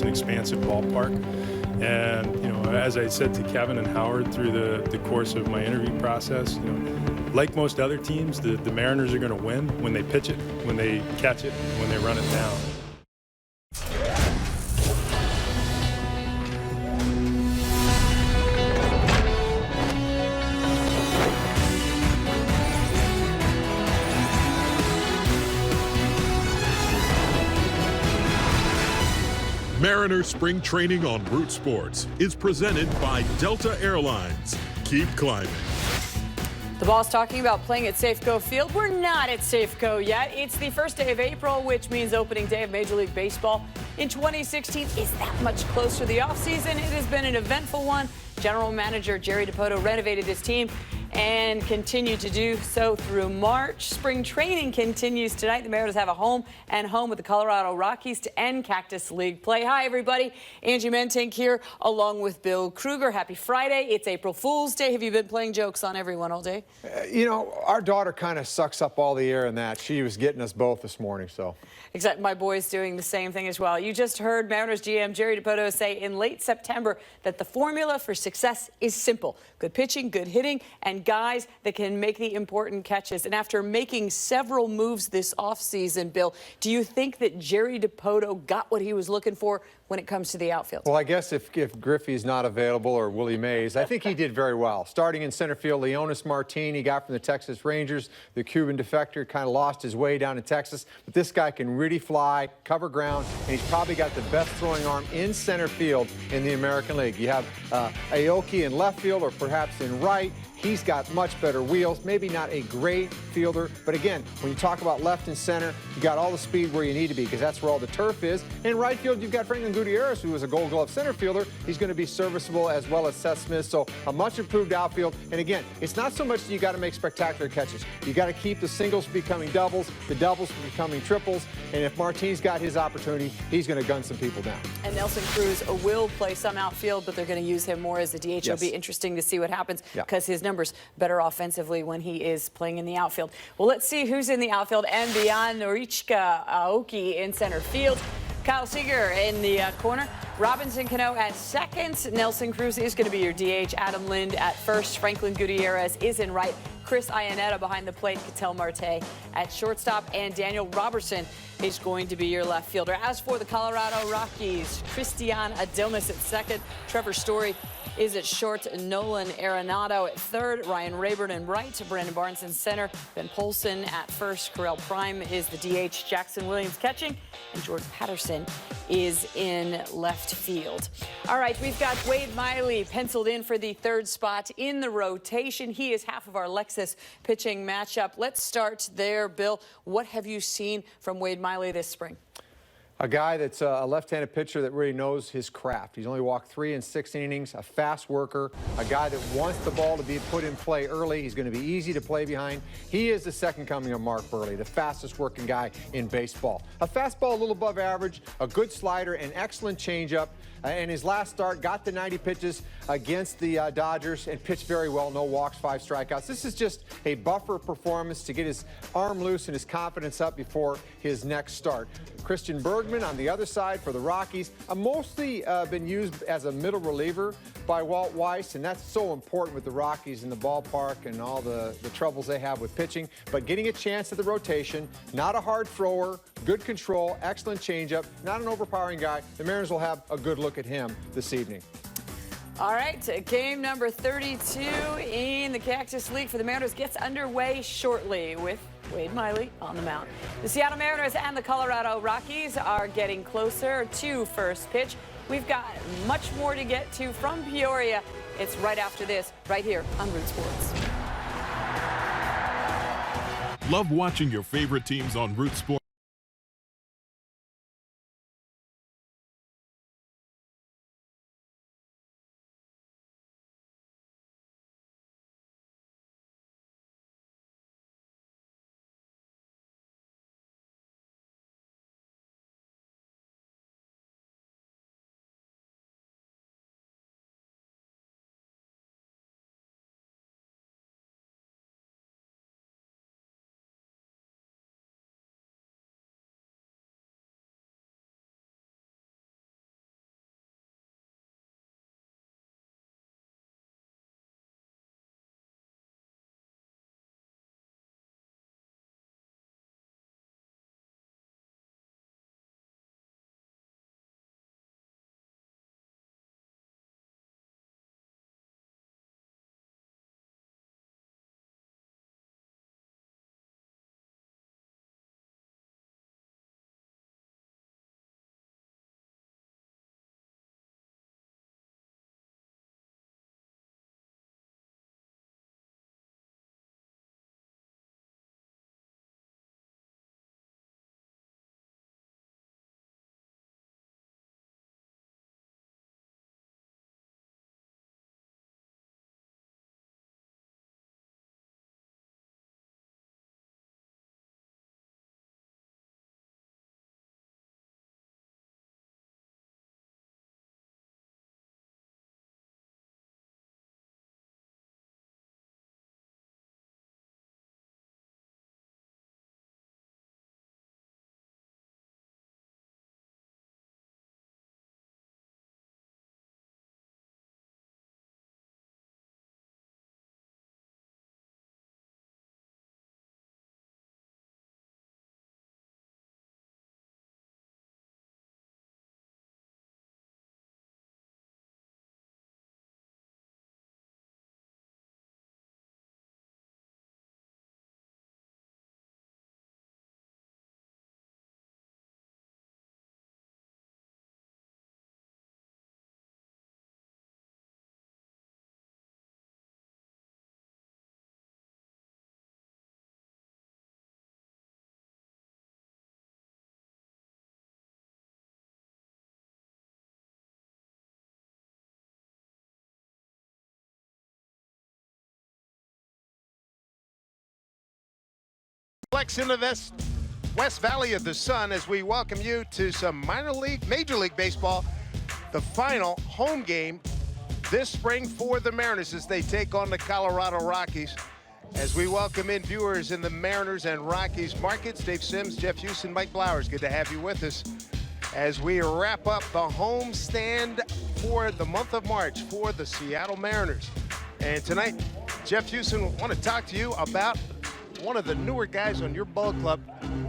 an expansive ballpark. And, as I said to Kevin and Howard through the course of my interview process, like most other teams, the Mariners are going to win when they pitch it, when they catch it, when they run it down. Mariners Spring Training on Root Sports is presented by Delta Airlines. Keep climbing. The boss talking about playing at Safeco Field. We're not at Safeco yet. It's the first day of April, which means opening day of Major League Baseball in 2016 is that much closer to the offseason. It has been an eventful one. General Manager Jerry Dipoto renovated his team and continued to do so through March. Spring training continues tonight. The Mariners have a home with the Colorado Rockies to end Cactus League play. Hi, everybody. Angie Mentink here along with Bill Kruger. Happy Friday. It's April Fool's Day. Have you been playing jokes on everyone all day? Our daughter kind of sucks up all the air in that. She was getting us both this morning, so. Except my boy's doing the same thing as well. You just heard Mariners GM Jerry Dipoto say in late September that the formula for success is simple. Good pitching, good hitting, and guys that can make the important catches. And after making several moves this offseason, Bill, do you think that Jerry Dipoto got what he was looking for when it comes to the outfield? Well, I guess if Griffey's not available or Willie Mays, I think he did very well. Starting in center field, Leonis Martin, he got from the Texas Rangers. The Cuban defector kind of lost his way down in Texas. But this guy can really fly, cover ground, and he's probably got the best throwing arm in center field in the American League. You have Aoki in left field or perhaps in right. He's got much better wheels, maybe not a great fielder, but again, when you talk about left and center, you got all the speed where you need to be because that's where all the turf is. In right field, you've got Franklin Gutierrez, who is a Gold Glove center fielder. He's going to be serviceable as well as Seth Smith, so a much improved outfield. And again, it's not so much that you got to make spectacular catches. You got to keep the singles becoming doubles, the doubles becoming triples, and if Martin's got his opportunity, he's going to gun some people down. And Nelson Cruz will play some outfield, but they're going to use him more as the DH. Yes. It'll be interesting to see what happens because his numbers better offensively when he is playing in the outfield. Well, let's see who's in the outfield and beyond. Norichika Aoki in center field. Kyle Seager in the corner. Robinson Cano at second. Nelson Cruz is going to be your DH. Adam Lind at first. Franklin Gutierrez is in right. Chris Iannetta behind the plate. Ketel Marte at shortstop. And Daniel Robertson is going to be your left fielder. As for the Colorado Rockies, Christian Adonis at second. Trevor Story is at short. Nolan Arenado at third. Ryan Rayburn in right. Brandon Barnes in center. Ben Polson at first. Correll Prime is the DH. Jackson Williams catching. And Jordan Patterson is in left field. All right, we've got Wade Miley penciled in for the third spot in the rotation. He is half of our Lexus pitching matchup. Let's start there, Bill. What have you seen from Wade Miley this spring? A guy that's a left-handed pitcher that really knows his craft. He's only walked 3 in 6 innings, a fast worker, a guy that wants the ball to be put in play early. He's going to be easy to play behind. He is the second coming of Mark Burley, the fastest working guy in baseball. A fastball a little above average, a good slider, an excellent changeup. In his last start, got the 90 pitches against the Dodgers and pitched very well. No walks, 5 strikeouts. This is just a buffer performance to get his arm loose and his confidence up before his next start. Christian Bergman on the other side for the Rockies. Mostly been used as a middle reliever by Walt Weiss, and that's so important with the Rockies in the ballpark and all the troubles they have with pitching. But getting a chance at the rotation, not a hard thrower, good control, excellent changeup, not an overpowering guy. The Mariners will have a good look at him this evening. All right, game number 32 in the Cactus League for the Mariners gets underway shortly with Wade Miley on the mound. The Seattle Mariners and the Colorado Rockies are getting closer to first pitch. We've got much more to get to from Peoria. It's right after this, right here on Root Sports. Love watching your favorite teams on Root Sports. flex in the West Valley of the Sun as we welcome you to some Major League Baseball. The final home game this spring for the Mariners as they take on the Colorado Rockies. As we welcome in viewers in the Mariners and Rockies markets, Dave Sims, Jeff Houston, Mike Blowers, good to have you with us as we wrap up the home stand for the month of March for the Seattle Mariners. And tonight, Jeff Houston, I want to talk to you about one of the newer guys on your ball club,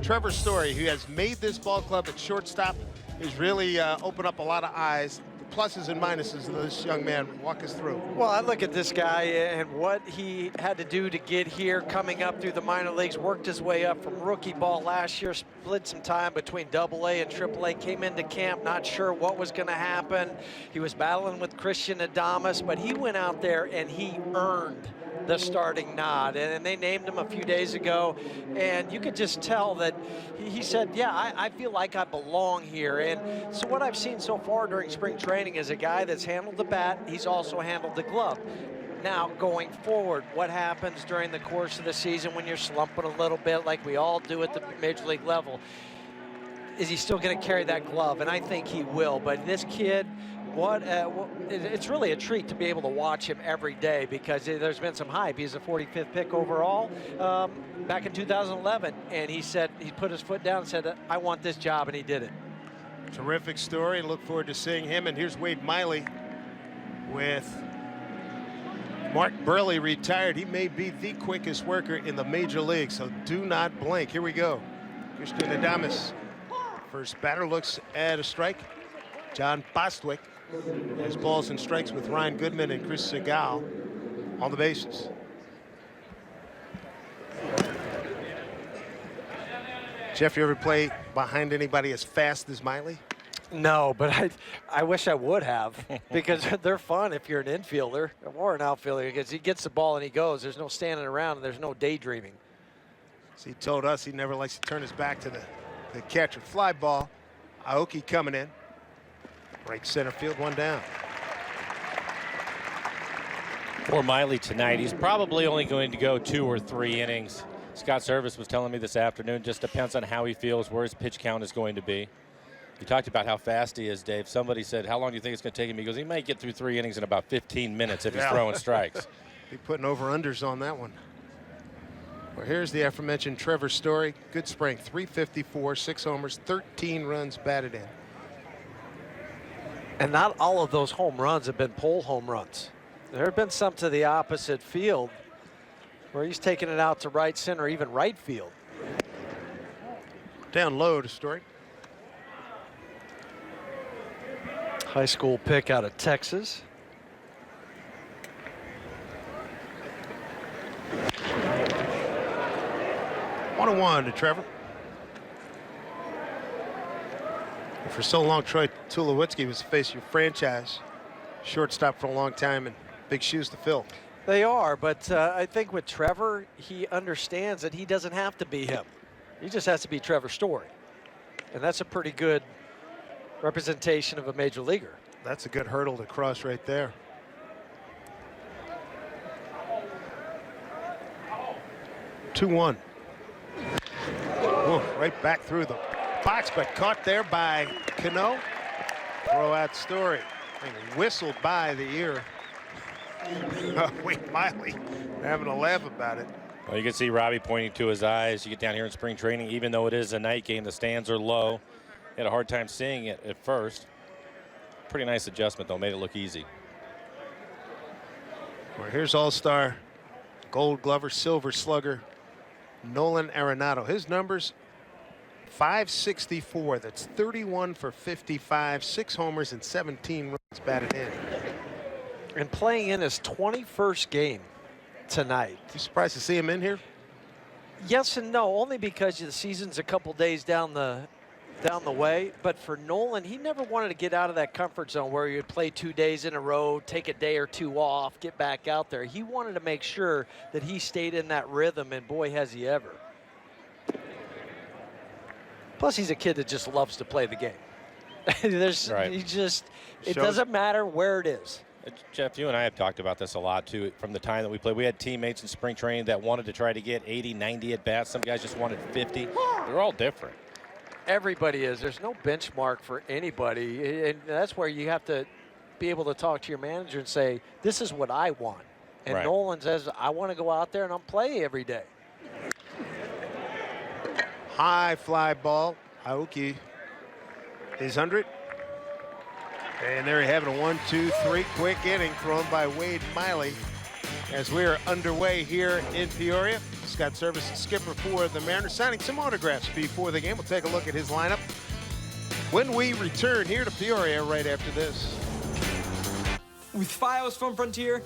Trevor Story, who has made this ball club at shortstop. He's really opened up a lot of eyes. The pluses and minuses of this young man. Walk us through. Well, I look at this guy and what he had to do to get here, coming up through the minor leagues, worked his way up from rookie ball last year, split some time between AA and AAA, came into camp not sure what was going to happen. He was battling with Christian Adames, but he went out there and he earned the starting nod, and they named him a few days ago, and you could just tell that he said, yeah, I feel like I belong here. And so what I've seen so far during spring training is a guy that's handled the bat, he's also handled the glove. Now, going forward, what happens during the course of the season when you're slumping a little bit like we all do at the major league level? Is he still going to carry that glove? And I think he will, but this kid, it's really a treat to be able to watch him every day because there's been some hype. He's a 45th pick overall back in 2011, and he said, he put his foot down and said, I want this job, and he did it. Terrific story. Look forward to seeing him. And here's Wade Miley with Mark Burley retired. He may be the quickest worker in the major league, so do not blink. Here we go. Christian Adames. First batter looks at a strike. John Bostwick has balls and strikes with Ryan Goodman and Chris Segal on the bases. Jeff, you ever play behind anybody as fast as Miley? No, but I wish I would have because they're fun if you're an infielder or an outfielder because he gets the ball and he goes. There's no standing around and there's no daydreaming. So he told us he never likes to turn his back to the catcher. Fly ball. Aoki coming in. Right center field, one down. For Miley tonight, he's probably only going to go 2 or 3 innings. Scott Service was telling me this afternoon, just depends on how he feels, where his pitch count is going to be. You talked about how fast he is, Dave. Somebody said, how long do you think it's going to take him? He goes, he might get through 3 innings in about 15 minutes if he's throwing strikes. Be putting over-unders on that one. Well, here's the aforementioned Trevor Story. Good spring, 354, 6 homers, 13 runs batted in. And not all of those home runs have been pole home runs. There have been some to the opposite field where he's taking it out to right center, even right field. Down low to Story. High school pick out of Texas. One to Trevor. For so long, Troy Tulowitzki was the face of your franchise. Shortstop for a long time and big shoes to fill. They are, but I think with Trevor, he understands that he doesn't have to be him. He just has to be Trevor Story. And that's a pretty good representation of a major leaguer. That's a good hurdle to cross right there. Two-one. Oh, right back through the box, but caught there by Cano. Throw out Story. And whistled by the ear. Wade Miley having a laugh about it. Well, you can see Robbie pointing to his eyes. You get down here in spring training, even though it is a night game, the stands are low. He had a hard time seeing it at first. Pretty nice adjustment, though. Made it look easy. Well, here's All-Star, Gold Glover, Silver Slugger, Nolan Arenado. His numbers, 564. That's 31 for 55, 6 homers and 17 runs batted in. And playing in his 21st game tonight. You surprised to see him in here? Yes and no, only because the season's a couple days down the way. But for Nolan, he never wanted to get out of that comfort zone where you'd play 2 days in a row, take a day or 2 off, get back out there. He wanted to make sure that he stayed in that rhythm, and boy, has he ever. Plus, he's a kid that just loves to play the game. It doesn't matter where it is. Jeff, you and I have talked about this a lot, too, from the time that we played. We had teammates in spring training that wanted to try to get 80, 90 at-bats. Some guys just wanted 50. They're all different. Everybody is. There's no benchmark for anybody. And that's where you have to be able to talk to your manager and say, this is what I want. And right. Nolan says, I want to go out there and I'll play every day. High fly ball. Aoki is under it. And there you have it, a 1-2-3 quick inning thrown by Wade Miley as we are underway here in Peoria. Scott Service, skipper for the Mariners, signing some autographs before the game. We'll take a look at his lineup when we return here to Peoria right after this. With files from Frontier.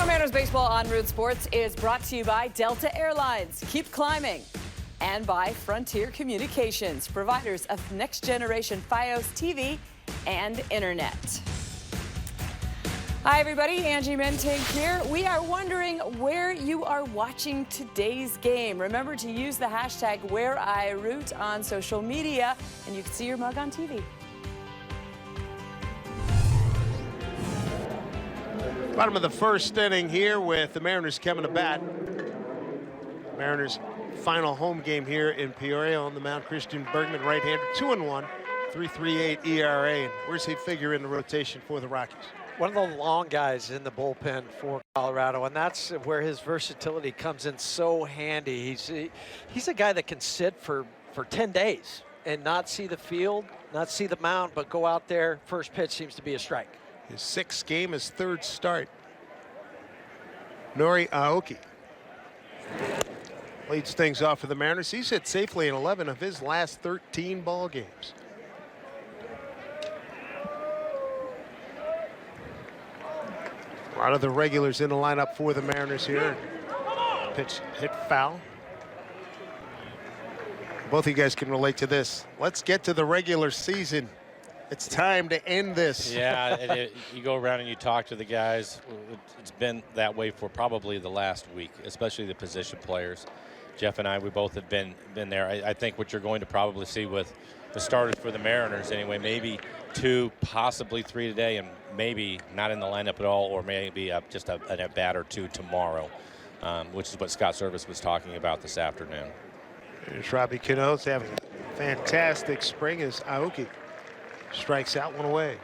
Mariners baseball on Root Sports is brought to you by Delta Airlines. Keep climbing. And by Frontier Communications, providers of next-generation Fios TV and Internet. Hi, everybody. Angie Mentink here. We are wondering where you are watching today's game. Remember to use the hashtag #WhereIRoot on social media, and you can see your mug on TV. Bottom of the first inning here with the Mariners coming to bat. Mariners final home game here in Peoria. On the mound, Christian Bergman, right-hander, 2-1, 3.38 ERA. And where's he figure in the rotation for the Rockies? One of the long guys in the bullpen for Colorado, and that's where his versatility comes in so handy. He's a guy that can sit for 10 days and not see the field, not see the mound, but go out there. First pitch seems to be a strike. His sixth game, his third start. Nori Aoki leads things off for the Mariners. He's hit safely in 11 of his last 13 ball games. A lot of the regulars in the lineup for the Mariners here. Pitch hit foul. Both of you guys can relate to this. Let's get to the regular season. It's time to end this. Yeah, you go around and you talk to the guys. It's been that way for probably the last week, especially the position players. Jeff and I, we both have been there. I think what you're going to probably see with the starters for the Mariners anyway, maybe 2, possibly 3 today, and maybe not in the lineup at all, or maybe just an at-bat or 2 tomorrow, which is what Scott Service was talking about this afternoon. There's Robbie Cano's having a fantastic spring as Aoki strikes out, one away.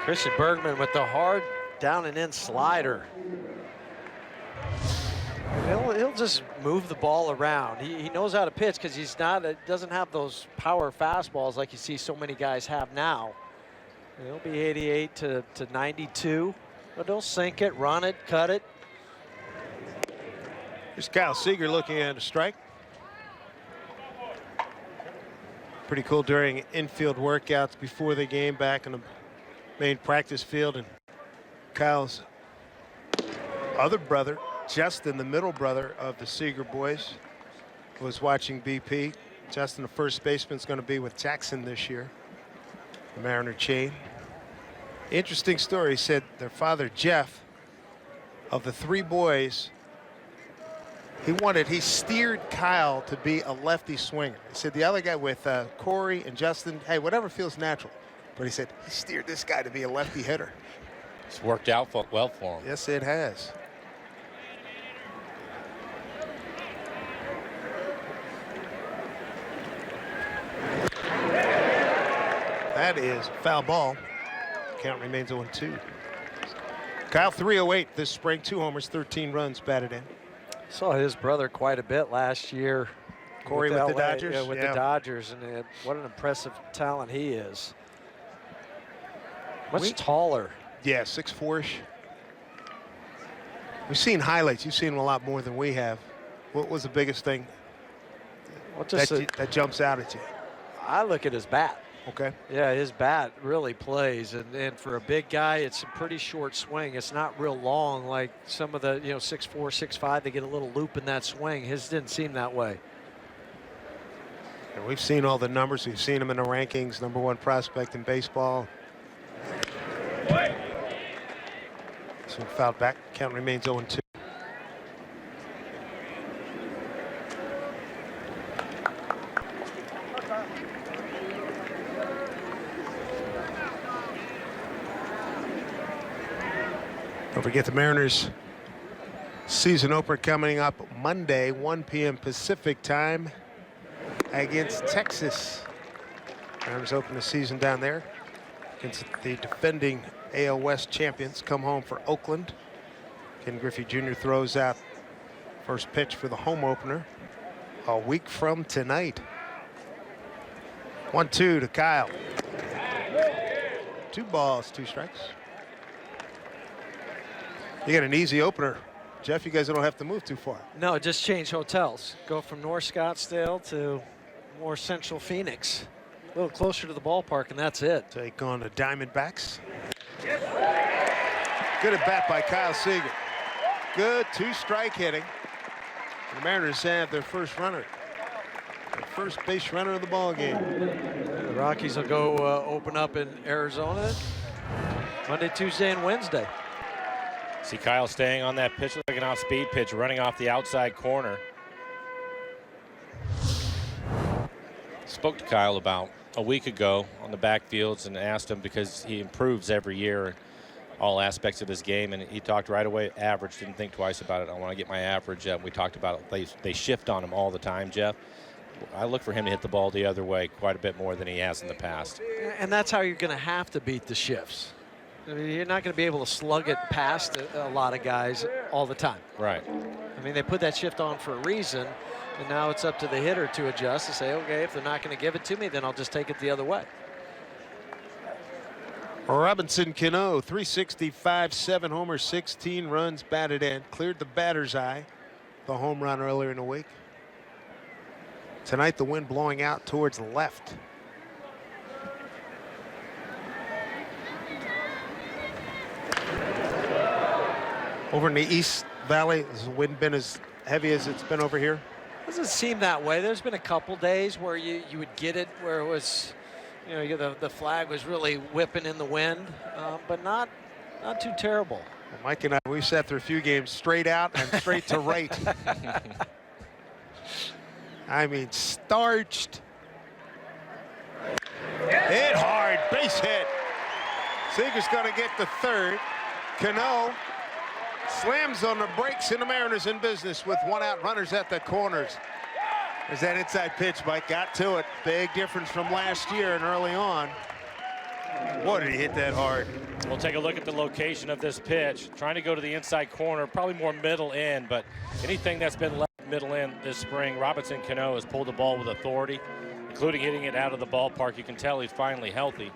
Christian Bergman with the hard down and in slider. He'll just move the ball around. He knows how to pitch because doesn't have those power fastballs like you see so many guys have now. He'll be 88 to 92. But they'll sink it, run it, cut it. Here's Kyle Seager looking at a strike. Pretty cool during infield workouts before the game back in the main practice field. And Kyle's other brother, Justin, the middle brother of the Seager boys, was watching BP. Justin, the first baseman, is going to be with Jackson this year, the Mariner chain. Interesting story. He said their father, Jeff, of the 3 boys, he steered Kyle to be a lefty swinger. He said the other guy with Corey and Justin, hey, whatever feels natural. But he said he steered this guy to be a lefty hitter. It's worked out well for him. Yes, it has. That is foul ball. Count remains 0-2. Kyle, 308 this spring, 2 homers, 13 runs batted in. Saw his brother quite a bit last year. Corey with the LA, Dodgers? Yeah, with the Dodgers, and what an impressive talent he is. Much taller. Yeah, 6'4"-ish. We've seen highlights. You've seen him a lot more than we have. What was the biggest thing that jumps out at you? I look at his bat. Okay. Yeah, his bat really plays, and for a big guy, it's a pretty short swing. It's not real long like some of the 6'4", 6'5". They get a little loop in that swing. His didn't seem that way. And we've seen all the numbers. We've seen him in the rankings, #1 prospect in baseball. So fouled back. Count remains 0-2. Don't forget the Mariners season opener coming up Monday, 1 p.m. Pacific time against Texas. Mariners open the season down there against the defending AL West champions. Come home for Oakland. Ken Griffey Jr. throws out first pitch for the home opener a week from tonight. 1-2 to Kyle. 2 balls, 2 strikes. You got an easy opener. Jeff, you guys don't have to move too far. No, just change hotels. Go from North Scottsdale to more central Phoenix. A little closer to the ballpark, and that's it. Take on the Diamondbacks. Good at bat by Kyle Seager. Good 2-strike hitting. The Mariners have their first runner. The first base runner of the ball game. The Rockies will go open up in Arizona Monday, Tuesday, and Wednesday. See Kyle staying on that pitch, like an off-speed pitch, running off the outside corner. Spoke to Kyle about a week ago on the backfields and asked him, because he improves every year, all aspects of his game, and he talked right away average. Didn't think twice about it. I want to get my average up. We talked about it. They shift on him all the time, Jeff. I look for him to hit the ball the other way quite a bit more than he has in the past. And that's how you're going to have to beat the shifts. I mean, you're not going to be able to slug it past a lot of guys all the time. Right. I mean, they put that shift on for a reason, and now it's up to the hitter to adjust and say, okay, if they're not going to give it to me, then I'll just take it the other way. Robinson Cano, 365, 7 homers, 16 runs batted in. Cleared the batter's eye. The home run earlier in the week. Tonight, the wind blowing out towards the left. Over in the East Valley, has the wind been as heavy as it's been over here? Doesn't seem that way. There's been a couple days where you would get it where it was, the flag was really whipping in the wind, but not too terrible. Well, Mike and I, we sat through a few games straight out and straight to right. I mean, starched. Hit hard, base hit. Seager's going to get the third. Cano slams on the brakes, and the Mariners in business with 1 out, runners at the corners. There's that inside pitch, Mike, got to it. Big difference from last year and early on. Boy, did he hit that hard. We'll take a look at the location of this pitch. Trying to go to the inside corner, probably more middle in, but anything that's been left middle in this spring, Robinson Cano has pulled the ball with authority, including hitting it out of the ballpark. You can tell he's finally healthy.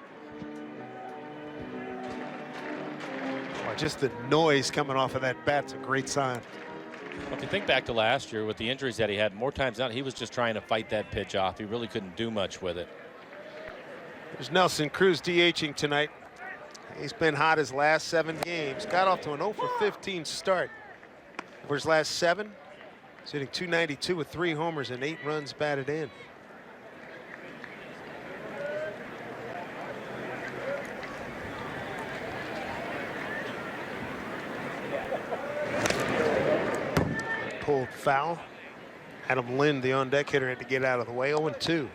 Just the noise coming off of that bat's a great sign. Well, if you think back to last year with the injuries that he had, more times than not, he was just trying to fight that pitch off. He really couldn't do much with it. There's Nelson Cruz DHing tonight. He's been hot his last 7 games. Got off to an 0 for 15 start. Over his last 7, he's hitting .292 with 3 homers and 8 runs batted in. Pulled foul. Adam Lind, the on-deck hitter, had to get out of the way. 0-2.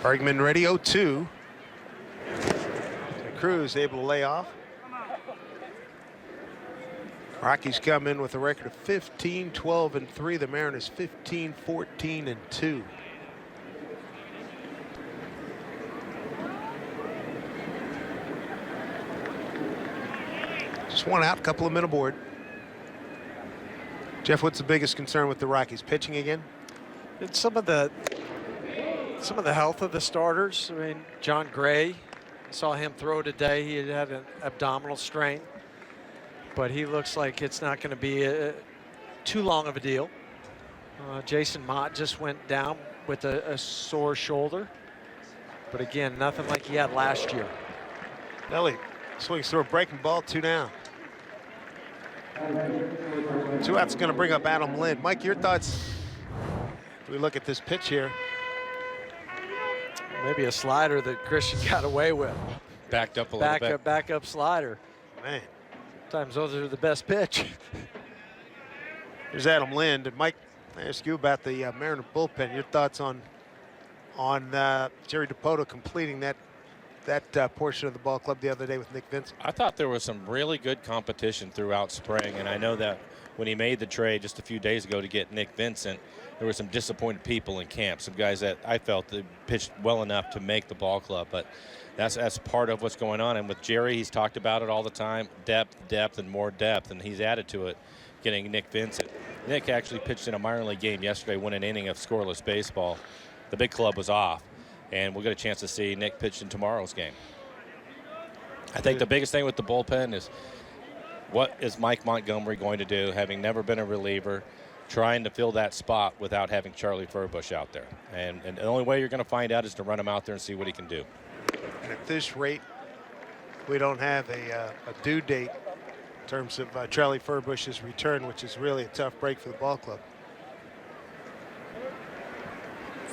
Bergman ready, 0-2. Cruz able to lay off. Rockies come in with a record of 15-12-3. The Mariners 15-14-2. Just one out, couple of men aboard. Jeff, what's the biggest concern with the Rockies? Pitching again? It's some of the health of the starters. I mean, John Gray, I saw him throw today. He had an abdominal strain, but he looks like it's not going to be too long of a deal. Jason Mott just went down with a sore shoulder, but again, nothing like he had last year. Ellie swings through a breaking ball, 2 down. 2 outs going to bring up Adam Lind. Mike, your thoughts? If we look at this pitch here. Maybe a slider that Christian got away with. Backed up a little bit. Back up slider. Man. Sometimes those are the best pitch. Here's Adam Lind. And Mike, I ask you about the Mariner bullpen. Your thoughts on Jerry Dipoto completing that portion of the ball club the other day with Nick Vincent? I thought there was some really good competition throughout spring, and I know that when he made the trade just a few days ago to get Nick Vincent, there were some disappointed people in camp, some guys that I felt that pitched well enough to make the ball club, but that's part of what's going on. And with Jerry, he's talked about it all the time, depth, and more depth, and he's added to it, getting Nick Vincent. Nick actually pitched in a minor league game yesterday, won an inning of scoreless baseball. The big club was off, and we'll get a chance to see Nick pitch in tomorrow's game. I think the biggest thing with the bullpen is what is Mike Montgomery going to do, having never been a reliever, trying to fill that spot without having Charlie Furbush out there. And the only way you're going to find out is to run him out there and see what he can do. And at this rate, we don't have a due date in terms of Charlie Furbush's return, which is really a tough break for the ball club.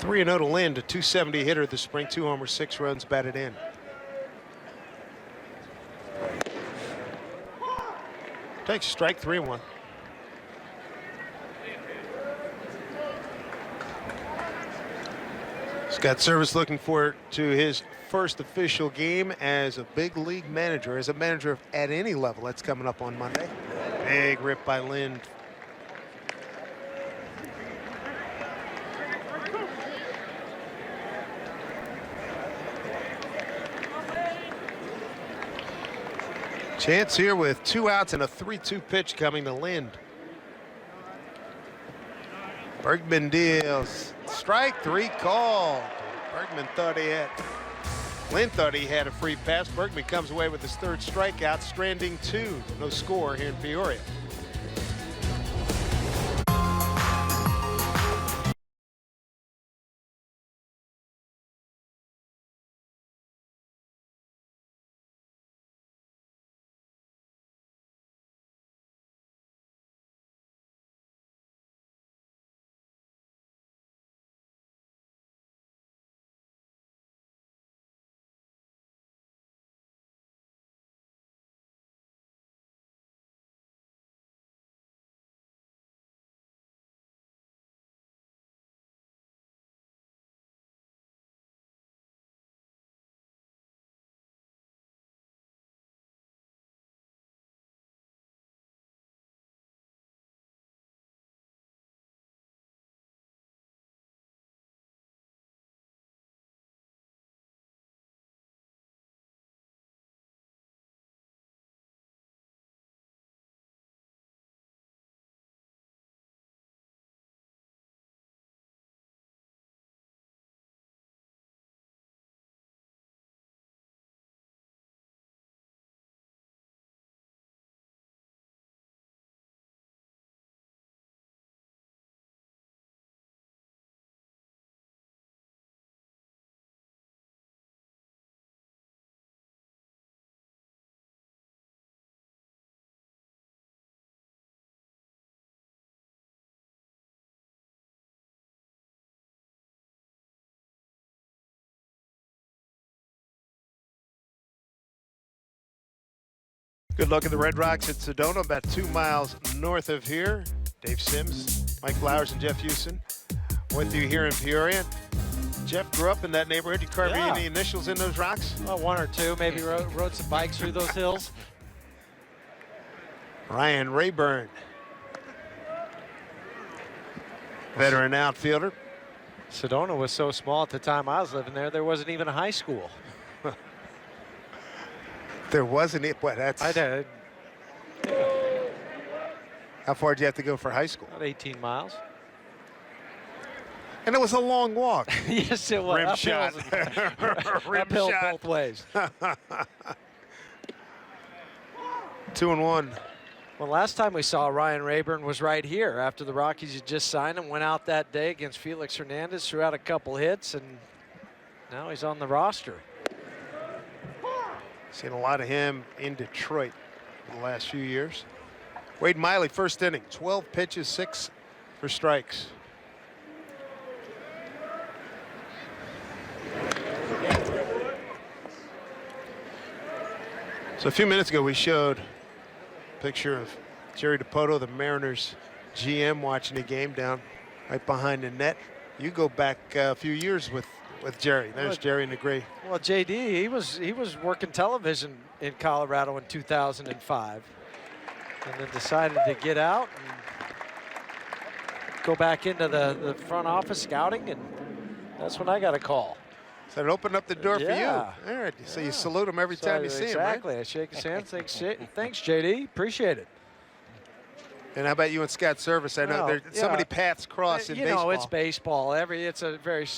3-0 to Lind, a .270 hitter this spring, 2 homers, 6 runs batted in. Takes strike 3-1. Scott Service looking forward to his first official game as a big league manager, as a manager at any level. That's coming up on Monday. Big rip by Lind. Chance here with 2 outs and a 3-2 pitch coming to Lind. Bergman deals. Strike 3 called. Bergman thought he had. Lind thought he had a free pass. Bergman comes away with his 3rd strikeout, stranding 2. No score here in Peoria. Good luck at the Red Rocks at Sedona, about 2 miles north of here. Dave Sims, Mike Flowers, and Jeff Houston with you here in Peoria. Jeff grew up in that neighborhood. You carve any initials in those rocks? Well, one or two. Maybe rode some bikes through those hills. Ryan Rayburn, veteran outfielder. Sedona was so small at the time I was living there, there wasn't even a high school. There wasn't it, but that's. I did. How far did you have to go for high school? About 18 miles. And it was a long walk. Yes, it was. Rim Uphills shot. Rim uphill shot. both ways. 2-1. Well, last time we saw Ryan Rayburn was right here after the Rockies had just signed him. Went out that day against Felix Hernandez, threw out a couple hits, and now he's on the roster. Seen a lot of him in Detroit in the last few years. Wade Miley, first inning, 12 pitches, 6 for strikes. So a few minutes ago, we showed a picture of Jerry DiPoto, the Mariners GM, watching the game down right behind the net. You go back a few years with Jerry. There's Jerry in the gray. Well, JD, he was working television in Colorado in 2005, and then decided to get out and go back into the front office scouting, and that's when I got a call. So it opened up the door for you. Yeah. All right. So you salute him every time you see him, right? Exactly. I shake his hand. Thanks, JD. Appreciate it. And how about you and Scott Service? I know there's so many paths cross in baseball. You know, it's baseball. It's a very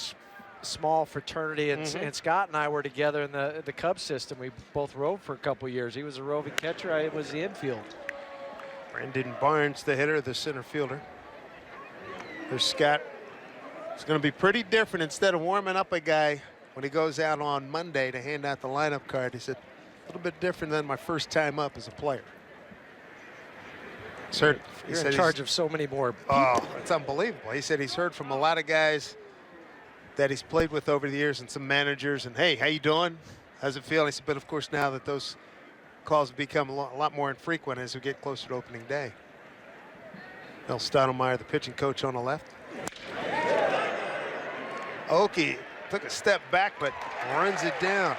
small fraternity, and Scott and I were together in the Cubs system. We both rode for a couple years. He was a roving catcher. I was the infield. Brandon Barnes, the hitter, the center fielder. There's Scott. It's going to be pretty different. Instead of warming up a guy when he goes out on Monday to hand out the lineup card, he said, a little bit different than my first time up as a player. You're in charge of so many more people. Oh, it's unbelievable. He said he's heard from a lot of guys that he's played with over the years and some managers, and hey, how you doing? How's it feel? He said, but of course now that those calls have become a lot more infrequent as we get closer to opening day. Bill Stoudemire, the pitching coach, on the left. Okie took a step back, but runs it down.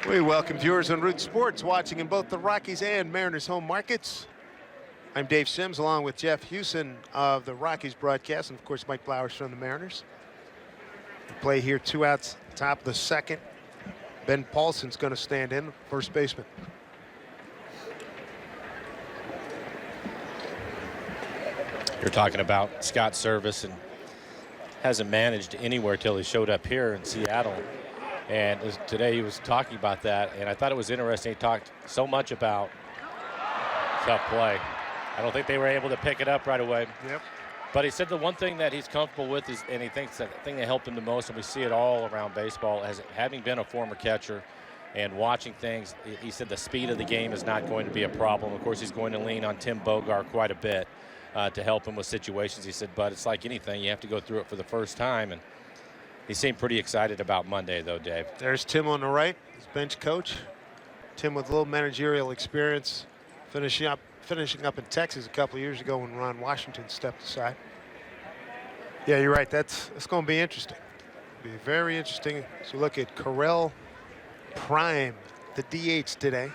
We welcome viewers on Root Sports watching in both the Rockies and Mariners home markets. I'm Dave Sims along with Jeff Hewson of the Rockies broadcast, and of course Mike Flowers from the Mariners. We play here 2 outs, top of the second. Ben Paulson's going to stand in, first baseman. You're talking about Scott Service, and hasn't managed anywhere till he showed up here in Seattle. And today he was talking about that, and I thought it was interesting. He talked so much about tough play. I don't think they were able to pick it up right away. Yep. But he said the one thing that he's comfortable with is, and he thinks that the thing that helped him the most, and we see it all around baseball, as having been a former catcher and watching things, he said the speed of the game is not going to be a problem. Of course, he's going to lean on Tim Bogar quite a bit to help him with situations. He said, but it's like anything, you have to go through it for the first time. And he seemed pretty excited about Monday, though, Dave. There's Tim on the right, his bench coach. Tim with a little managerial experience, finishing up in Texas a couple of years ago when Ron Washington stepped aside. Yeah, you're right. It's going to be interesting. It'll be very interesting. So look at Correll Prime, the DH today.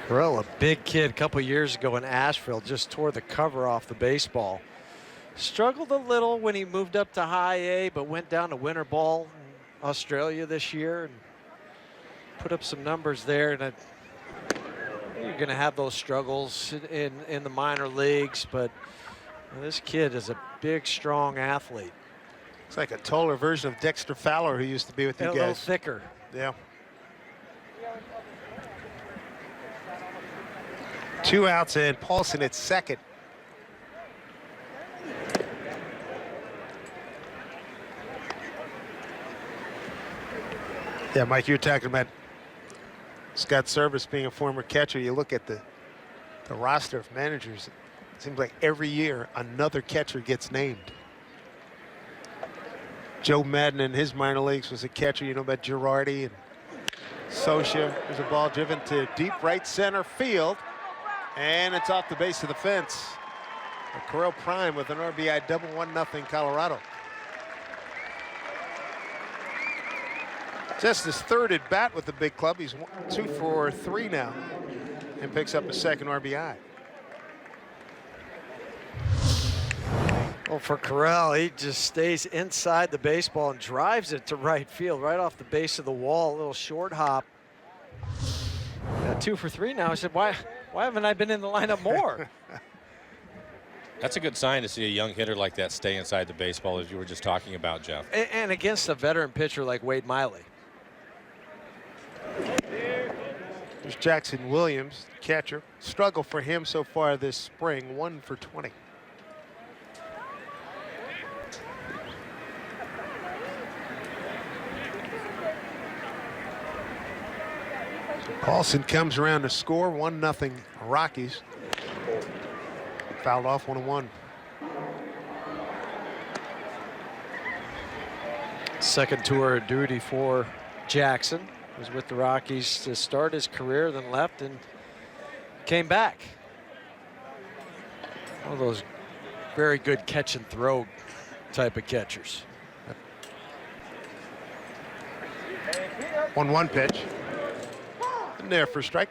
Correll, a big kid a couple years ago in Asheville, just tore the cover off the baseball. Struggled a little when he moved up to high A, but went down to winter ball in Australia this year and put up some numbers there. And you're going to have those struggles in the minor leagues, but this kid is a big, strong athlete. It's like a taller version of Dexter Fowler, who used to be with you guys. A little thicker. Yeah. 2 outs and Paulson at second. Yeah, Mike, you're talking about Scott Service being a former catcher. You look at the roster of managers. It seems like every year another catcher gets named. Joe Madden in his minor leagues was a catcher. You know about Girardi and Socia, there's a ball driven to deep right center field, and it's off the base of the fence. Corral Prime with an RBI double, 1-0 Colorado. Just his third at bat with the big club. He's 2 for 3 now and picks up his second RBI. Well, for Corral, he just stays inside the baseball and drives it to right field, right off the base of the wall. A little short hop. 2 for 3 now. I said, why haven't I been in the lineup more? That's a good sign to see a young hitter like that stay inside the baseball, as you were just talking about, Jeff. And against a veteran pitcher like Wade Miley. There's Jackson Williams, catcher. Struggle for him so far this spring, 1 for 20. Paulson comes around to score, 1-0 Rockies. Fouled off 1-1. Second tour of duty for Jackson. Was with the Rockies to start his career, then left and came back. One of those very good catch and throw type of catchers. 1-1 pitch. In there for a strike.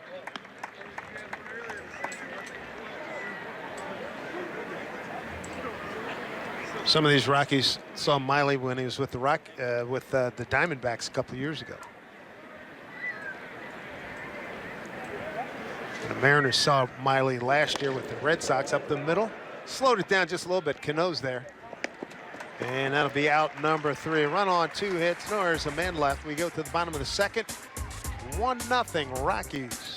Some of these Rockies saw Miley when he was with the Diamondbacks a couple of years ago. And the Mariners saw Miley last year with the Red Sox up the middle. Slowed it down just a little bit. Cano's there. And that'll be out number 3. Run on 2 hits. No errors, a man left. We go to the bottom of the second. 1-0 Rockies.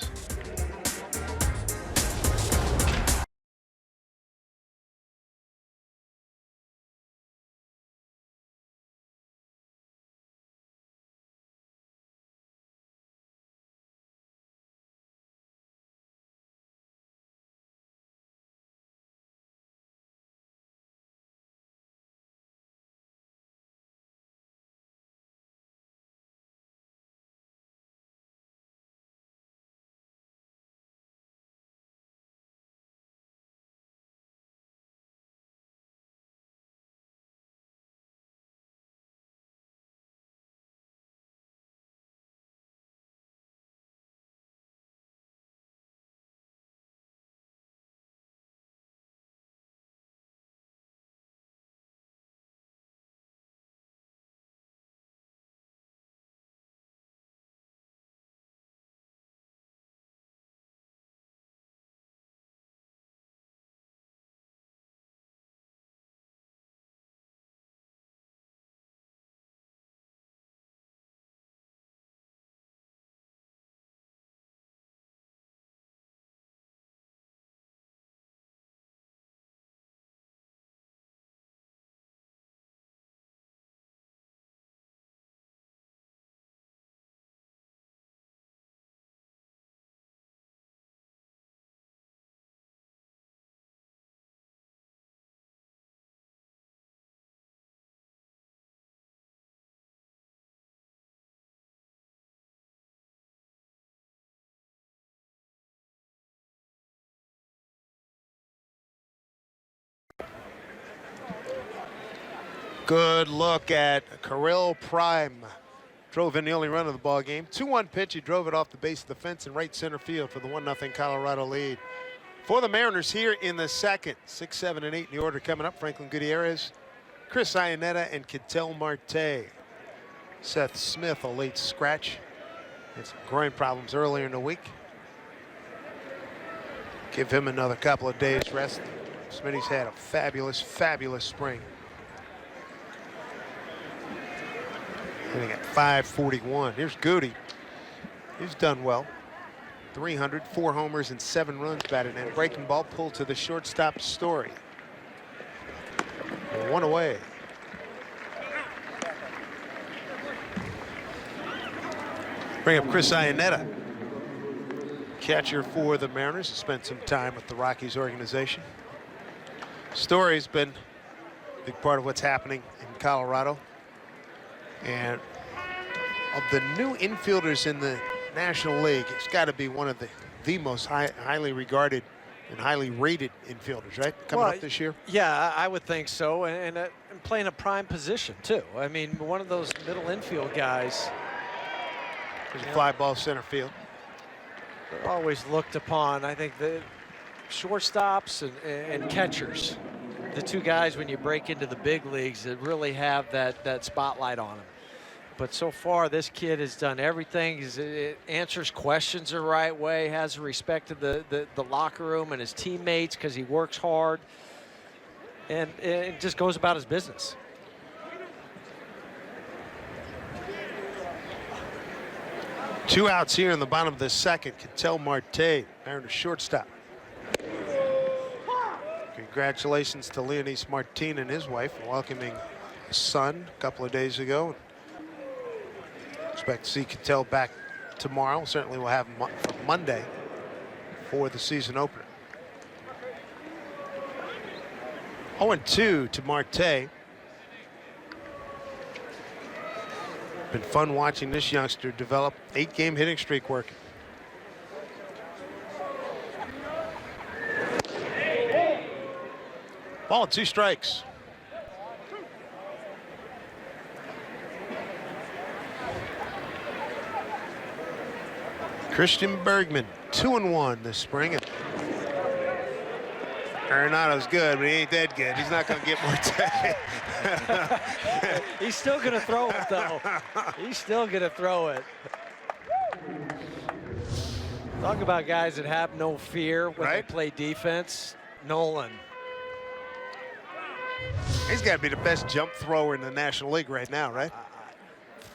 Good look at Corral Prime. Drove in the only run of the ball game. 2-1 pitch. He drove it off the base of the fence in right center field for the 1-0 Colorado lead. For the Mariners here in the second. 6, 7, and 8 in the order coming up. Franklin Gutierrez, Chris Iannetta, and Ketel Marte. Seth Smith, a late scratch. Had some groin problems earlier in the week. Give him another couple of days rest. Smitty's had a fabulous, fabulous spring. Hitting at .541. Here's Goody. He's done well. 300, 4 homers, and 7 runs batted in. Breaking ball pulled to the shortstop Story. 1 away. Bring up Chris Iannetta, catcher for the Mariners. Spent some time with the Rockies organization. Story's been a big part of what's happening in Colorado. And of the new infielders in the National League, it's got to be one of the most highly regarded and highly rated infielders, right? Coming up this year? Yeah, I would think so. And playing a prime position, too. I mean, one of those middle infield guys. There's a fly ball center field. They're always looked upon. I think the shortstops and catchers, the two guys when you break into the big leagues that really have that spotlight on them. But so far, this kid has done everything. He answers questions the right way, has respect of the locker room and his teammates because he works hard, and it just goes about his business. Two outs here in the bottom of the second. Ketel Marte, Mariners shortstop. Congratulations to Leonys Martin and his wife for welcoming a son a couple of days ago. Expect to see Ketel back tomorrow. Certainly we'll have him for Monday for the season opener. 0-2 to Marte. Been fun watching this youngster develop. 8-game hitting streak working. Ball and 2 strikes. Christian Bergman, 2-1 this spring. Arenado's good, but he ain't that good. He's not going to get Marte. He's still going to throw it, though. He's still going to throw it. Talk about guys that have no fear when they play defense. Nolan. He's got to be the best jump thrower in the National League right now, right?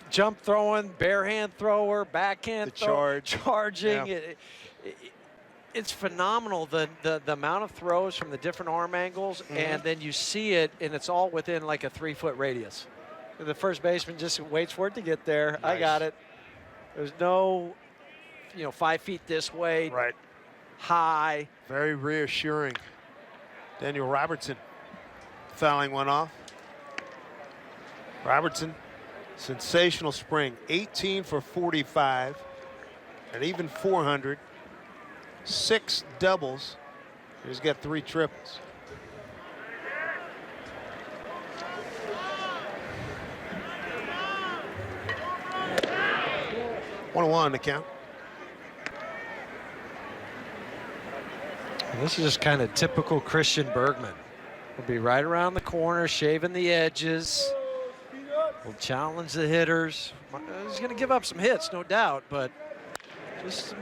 Jump throwing, bare hand thrower, backhand charging. Yeah. It's phenomenal the amount of throws from the different arm angles, and then you see it, and it's all within like a 3-foot radius. The first baseman just waits for it to get there. Nice. I got it. There's no, 5 feet this way. Right. High. Very reassuring. Daniel Robertson fouling one off. Robertson, sensational spring. 18 for 45, and even 400. 6 doubles. He's got 3 triples. One on the count. And this is just kind of typical Christian Bergman. He'll be right around the corner, shaving the edges. Will challenge the hitters. He's going to give up some hits, no doubt, but just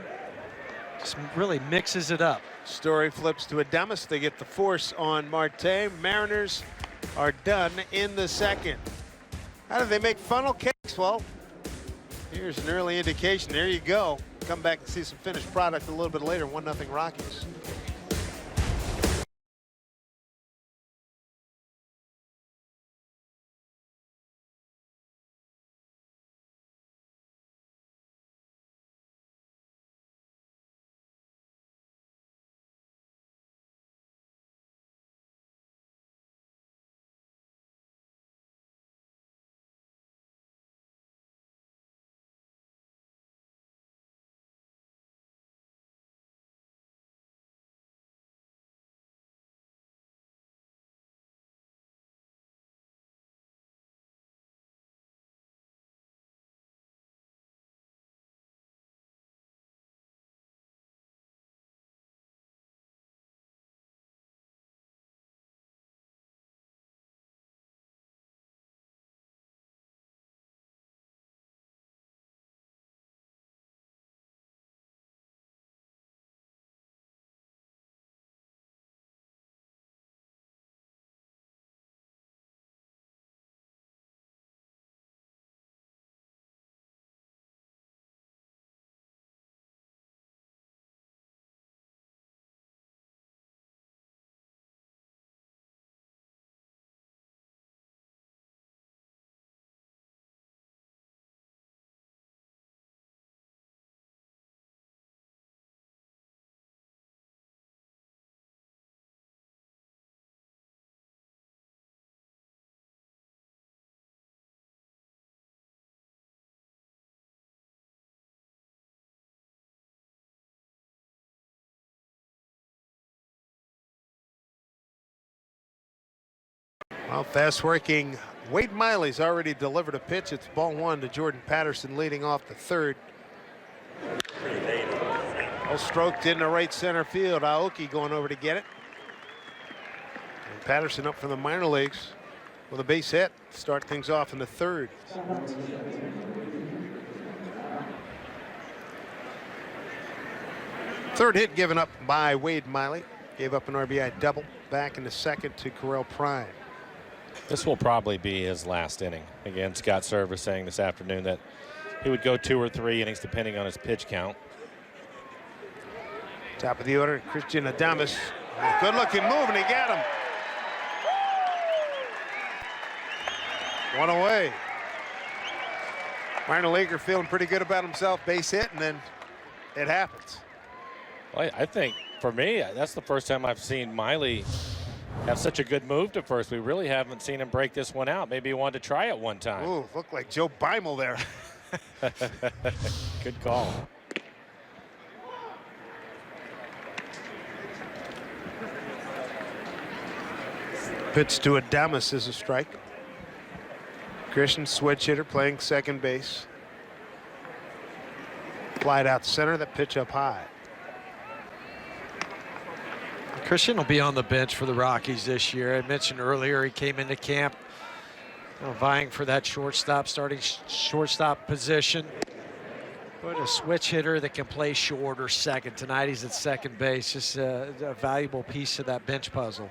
really mixes it up. Story flips to Adames. They get the force on Marte. Mariners are done in the second. How do they make funnel cakes? Well, here's an early indication. There you go. Come back and see some finished product a little bit later. 1-0 Rockies. Well, fast-working Wade Miley's already delivered a pitch. It's ball one to Jordan Patterson leading off the third. Well, stroked into right center field. Aoki going over to get it. And Patterson up from the minor leagues with a base hit. Start things off in the third. Third hit given up by Wade Miley. Gave up an RBI double. Back in the second to Correll Prime. This will probably be his last inning. Again, Scott Server saying this afternoon that he would go 2 or 3 innings depending on his pitch count. Top of the order, Christian Adames. Good looking move, and he got him. One away. Minor leaguer feeling pretty good about himself. Base hit, and then it happens. Well, I think for me, that's the first time I've seen Miley have such a good move to first. We really haven't seen him break this one out. Maybe he wanted to try it one time. Ooh, looked like Joe Beimel there. Good call. Pitch to Adames is a strike. Christian, switch hitter, playing second base. Flied out center, that pitch up high. Christian will be on the bench for the Rockies this year. I mentioned earlier he came into camp vying for that shortstop, starting shortstop position. But a switch hitter that can play short or second. Tonight he's at second base. Just a valuable piece of that bench puzzle.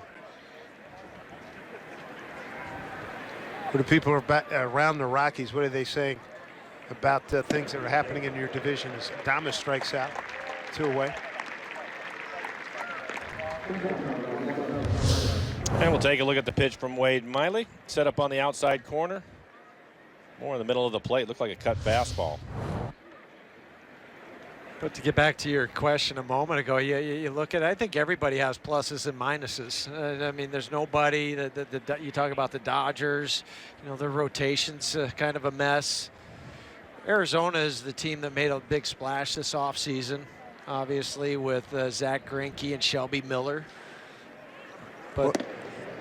What do people around the Rockies, what are they saying about things that are happening in your division as Adames strikes out? 2 away. And we'll take a look at the pitch from Wade Miley. Set up on the outside corner. More in the middle of the plate. Looked like a cut fastball. But to get back to your question a moment ago, you look at it, I think everybody has pluses and minuses. I mean, there's nobody that you talk about the Dodgers, you know, their rotation's kind of a mess. Arizona is the team that made a big splash this offseason, obviously, with Zach Greinke and Shelby Miller. But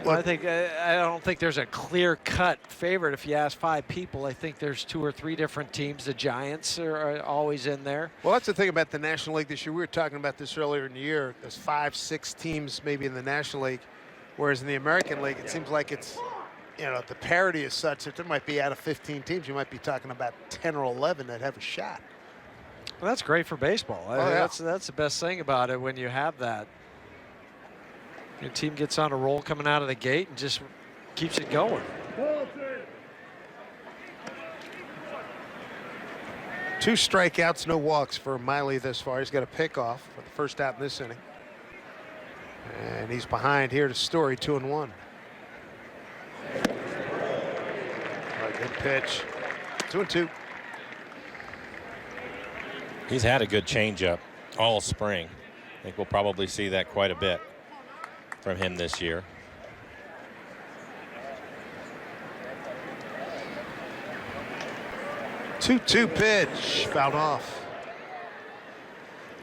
I don't think there's a clear-cut favorite. If you ask 5 people, I think there's 2 or 3 different teams. The Giants are always in there. Well, that's the thing about the National League this year. We were talking about this earlier in the year. There's 5, 6 teams maybe in the National League, whereas in the American League, it seems like it's, you know, the parity is such that there might be out of 15 teams, you might be talking about 10 or 11 that have a shot. Well, that's great for baseball. That's the best thing about it when you have that. Your team gets on a roll coming out of the gate and just keeps it going. 2 strikeouts, no walks for Miley this far. He's got a pickoff for the first out in this inning. And he's behind here to Story, 2-1. Good pitch. 2-2. He's had a good changeup all spring. I think we'll probably see that quite a bit from him this year. Two pitch, fouled off.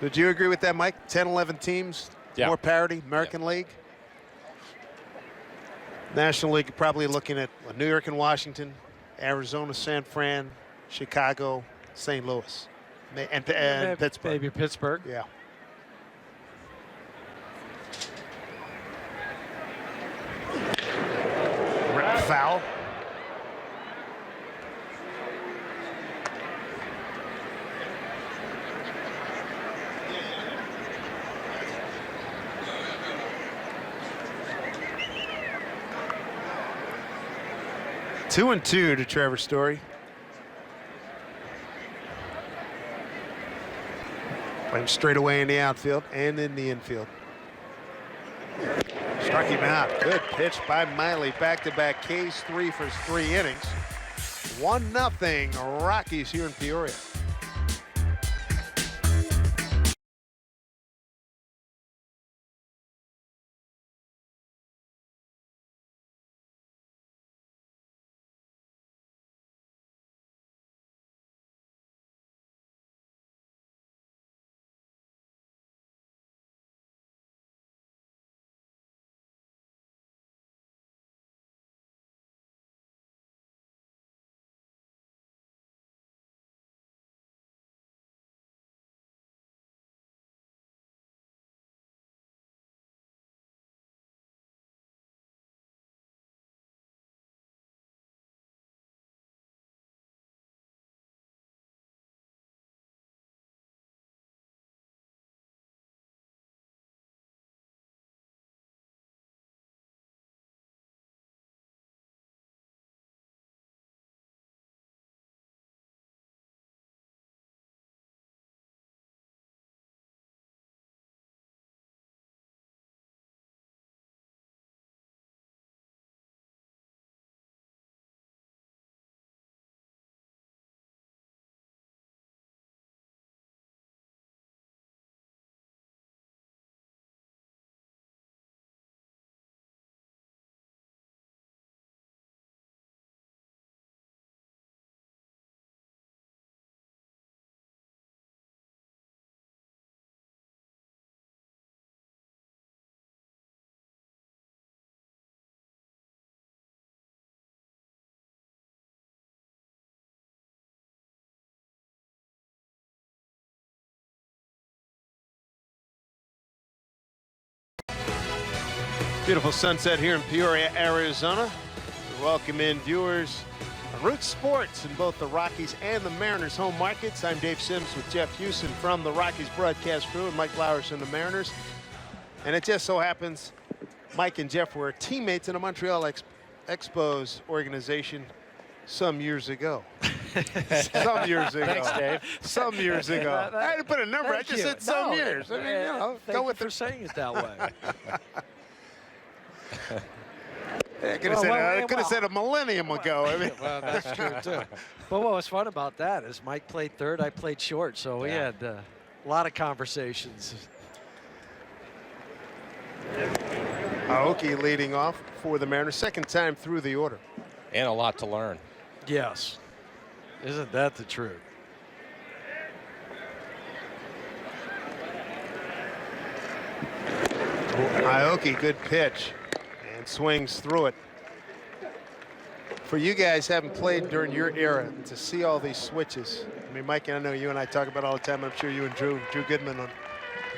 Would you agree with that, Mike? 10, 11 teams, more parity, American League. National League, probably looking at New York and Washington, Arizona, San Fran, Chicago, St. Louis, and Pittsburgh. Maybe Pittsburgh. Yeah. Foul. Two and 2 to Trevor Story. Play him straight away in the outfield and in the infield. Struck him out. Good pitch by Miley. Back-to-back Ks, 3 for his 3 innings. 1-0 Rockies here in Peoria. Beautiful sunset here in Peoria, Arizona. We welcome in viewers on Root Sports in both the Rockies and the Mariners home markets. I'm Dave Sims with Jeff Houston from the Rockies broadcast crew and Mike Flowers from the Mariners. And it just so happens Mike and Jeff were teammates in a Montreal Expos organization some years ago. Some years ago. Thanks, Dave. Some years ago. I didn't put a number. I just said some years. I mean, you know, go with for saying it that way. I could have said a millennium ago. I mean. Well, that's true, too. But what was fun about that is Mike played third, I played short, so we had a lot of conversations. Aoki leading off for the Mariners, second time through the order. And a lot to learn. Yes. Isn't that the truth? Aoki, good pitch, and swings through it. For you guys having played during your era, to see all these switches. I mean, Mike, I know you and I talk about it all the time. I'm sure you and Drew Goodman on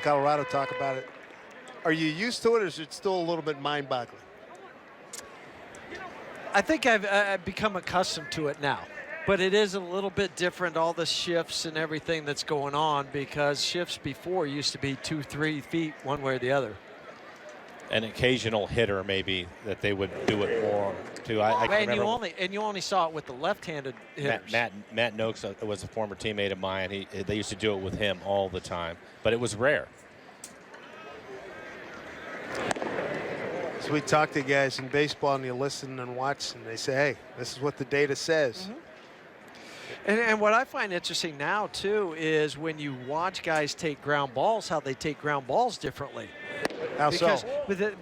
Colorado talk about it. Are you used to it, or is it still a little bit mind-boggling? I think I've become accustomed to it now. But it is a little bit different, all the shifts and everything that's going on, because shifts before used to be 2-3 feet one way or the other. An occasional hitter, maybe, that they would do it more too. I can remember. And you only saw it with the left-handed hitters. Matt Noakes was a former teammate of mine. They used to do it with him all the time, but it was rare. So we talk to guys in baseball, and you listen and watch, and they say, hey, this is what the data says. Mm-hmm. And what I find interesting now, too, is when you watch guys take ground balls, how they take ground balls differently. How so?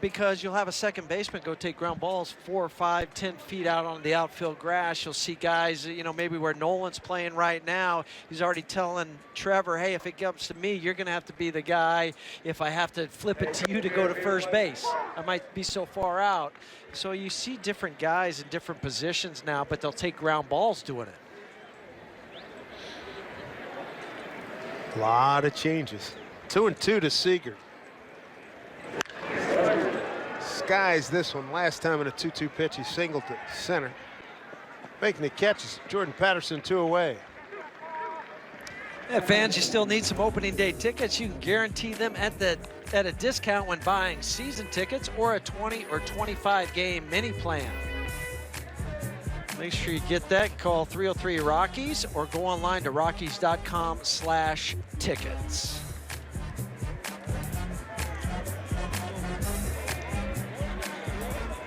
Because you'll have a second baseman go take ground balls 4 or 5, 10 feet out on the outfield grass. You'll see guys, you know, maybe where Nolan's playing right now, he's already telling Trevor, hey, if it comes to me, you're going to have to be the guy. If I have to flip it to you to go to first base, I might be so far out. So you see different guys in different positions now, but they'll take ground balls doing it. A lot of changes. 2-2 to Seager. Skies this one. Last time in a 2-2 pitch, he singled to center. Making the catches. Jordan Patterson 2 away. Yeah, fans, you still need some opening day tickets. You can guarantee them at a discount when buying season tickets or a 20 or 25 game mini plan. Make sure you get that. Call 303 Rockies or go online to rockies.com/tickets.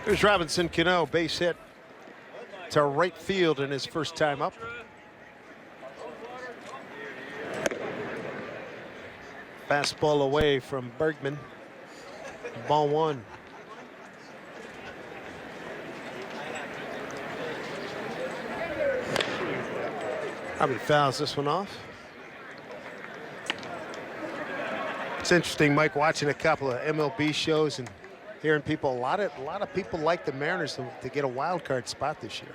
Here's Robinson Cano, base hit to right field in his first time up. Fastball away from Bergman. Ball one. Probably fouls this one off. It's interesting, Mike, watching a couple of MLB shows and hearing people. A lot of people like the Mariners to get a wild card spot this year.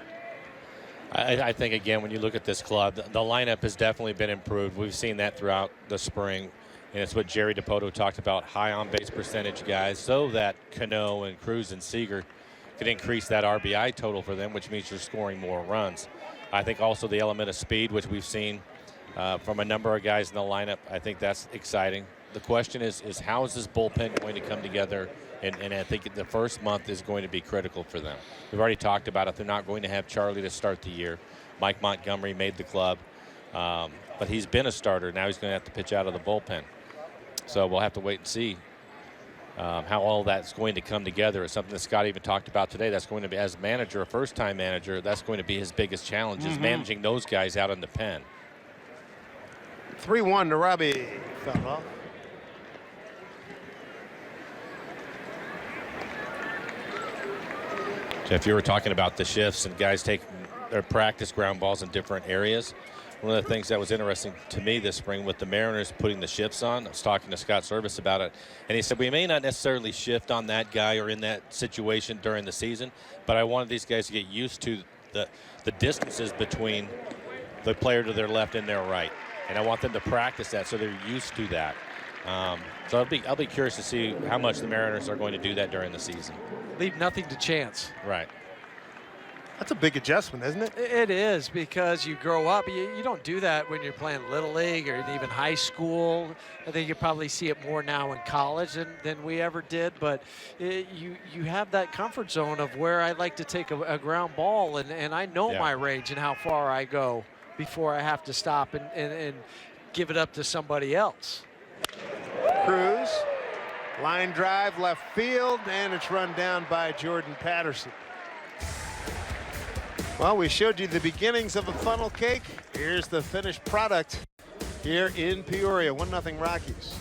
I think, again, when you look at this club, the lineup has definitely been improved. We've seen that throughout the spring, and it's what Jerry DiPoto talked about, high on-base percentage guys, so that Cano and Cruz and Seager could increase that RBI total for them, which means you're scoring more runs. I think also the element of speed, which we've seen from a number of guys in the lineup. I think that's exciting. The question is how is this bullpen going to come together? And I think the first month is going to be critical for them. We've already talked about it. They're not going to have Charlie to start the year. Mike Montgomery made the club, but he's been a starter. Now he's going to have to pitch out of the bullpen. So we'll have to wait and see how all that's going to come together. It's something that Scott even talked about today. That's going to be, as manager, a first-time manager, that's going to be his biggest challenge, is managing those guys out in the pen. 3-1 to Robbie. Fouled off. Jeff, you were talking about the shifts and guys taking their practice ground balls in different areas. One of the things that was interesting to me this spring with the Mariners putting the shifts on, I was talking to Scott Service about it, and he said we may not necessarily shift on that guy or in that situation during the season, but I wanted these guys to get used to the distances between the player to their left and their right, and I want them to practice that so they're used to that. So I'll be curious to see how much the Mariners are going to do that during the season. Leave nothing to chance. Right. That's a big adjustment, isn't it? It is, because you grow up. You don't do that when you're playing Little League or even high school. I think you probably see it more now in college than we ever did. But you have that comfort zone of where I like to take a ground ball, and I know my range and how far I go before I have to stop and give it up to somebody else. Cruz, line drive, left field, and it's run down by Jordan Patterson. Well, we showed you the beginnings of a funnel cake. Here's the finished product here in Peoria. 1-0 Rockies.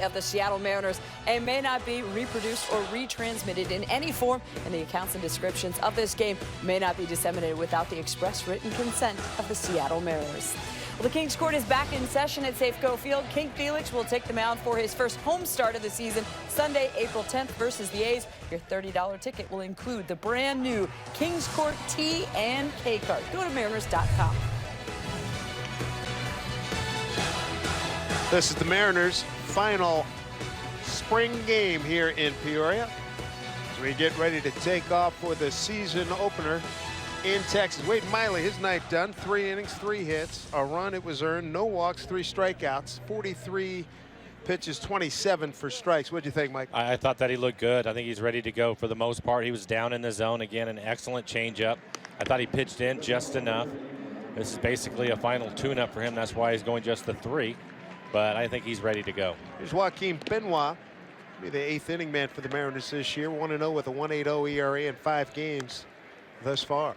Of the Seattle Mariners and may not be reproduced or retransmitted in any form, and the accounts and descriptions of this game may not be disseminated without the express written consent of the Seattle Mariners. Well, the Kings Court is back in session at Safeco Field. King Felix will take the mound for his first home start of the season, Sunday, April 10th versus the A's. Your $30 ticket will include the brand new Kings Court T and K card. Go to Mariners.com. This is the Mariners' final spring game here in Peoria as we get ready to take off for the season opener in Texas. Wade Miley, his night done. 3 innings, 3 hits, a run, it was earned, no walks, 3 strikeouts, 43 pitches, 27 for strikes. What do you think, Mike? I thought that he looked good. I think he's ready to go for the most part. He was down in the zone again, an excellent changeup. I thought he pitched in just enough. This is basically a final tune-up for him. That's why he's going just the 3. But I think he's ready to go. Here's Joaquin Benoit, be the 8th inning man for the Mariners this year. 1-0 with a 1.80 ERA in 5 games thus far.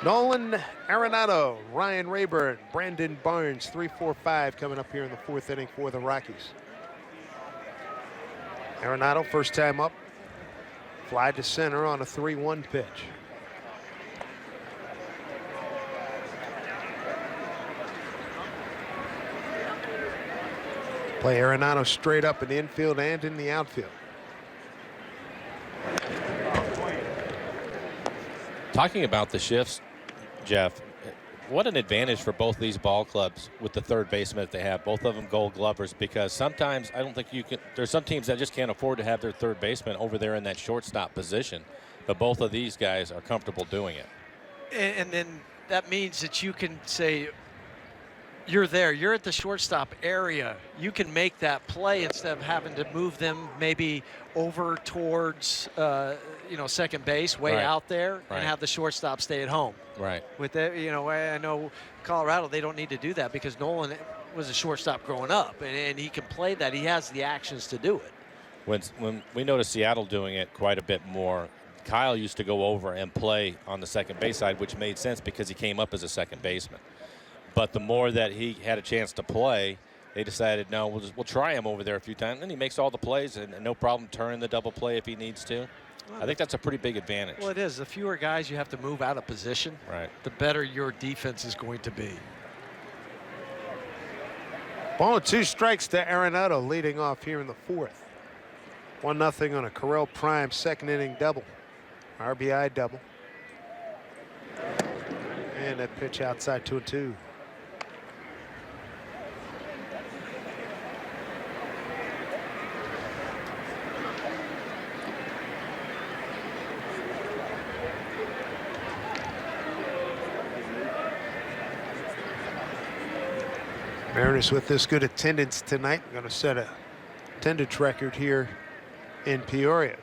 Nolan Arenado, Ryan Rayburn, Brandon Barnes, 3-4-5 coming up here in the 4th inning for the Rockies. Arenado, first time up, fly to center on a 3-1 pitch. Play Arenado straight up in the infield and in the outfield. Talking about the shifts, Jeff, what an advantage for both these ball clubs with the third baseman that they have. Both of them Gold Glovers, because sometimes I don't think you can. There's some teams that just can't afford to have their third baseman over there in that shortstop position, but both of these guys are comfortable doing it. And then that means that you can say, you're there, you're at the shortstop area, you can make that play instead of having to move them maybe over towards second base, way out there, and have the shortstop stay at home. Right. With that, I know Colorado, they don't need to do that because Nolan was a shortstop growing up, and he can play that. He has the actions to do it. When we noticed Seattle doing it quite a bit more, Kyle used to go over and play on the second base side, which made sense because he came up as a second baseman. But the more that he had a chance to play, they decided, no, we'll try him over there a few times. And he makes all the plays and no problem turning the double play if he needs to. I think that's a pretty big advantage. Well, it is. The fewer guys you have to move out of position, the better your defense is going to be. Ball and 2 strikes to Arenado leading off here in the 4th. 1-0 on a Carrell Prime 2nd inning double. RBI double. And that pitch outside 2-2. Mariners with this good attendance tonight, going to set a attendance record here in Peoria.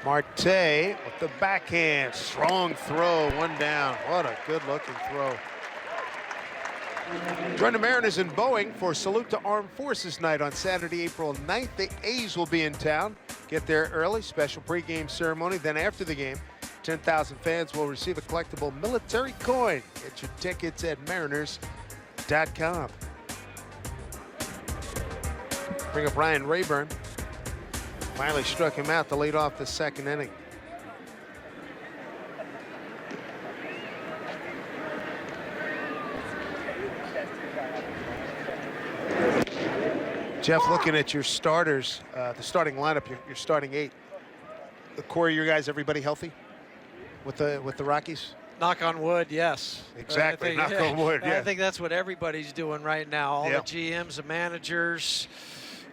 Marte with the backhand, strong throw, one down. What a good-looking throw. Join the Mariners in Boeing for Salute to Armed Forces Night on Saturday, April 9th. The A's will be in town. Get there early, special pregame ceremony. Then after the game, 10,000 fans will receive a collectible military coin. Get your tickets at mariners.com. Bring up Ryan Rayburn. Finally struck him out to lead off the second inning. Jeff, looking at your starters, the starting lineup, your starting 8. The core of your guys, everybody healthy with the Rockies? Knock on wood, yes. Exactly, knock on wood, yeah. I think that's what everybody's doing right now. All the GMs, the managers,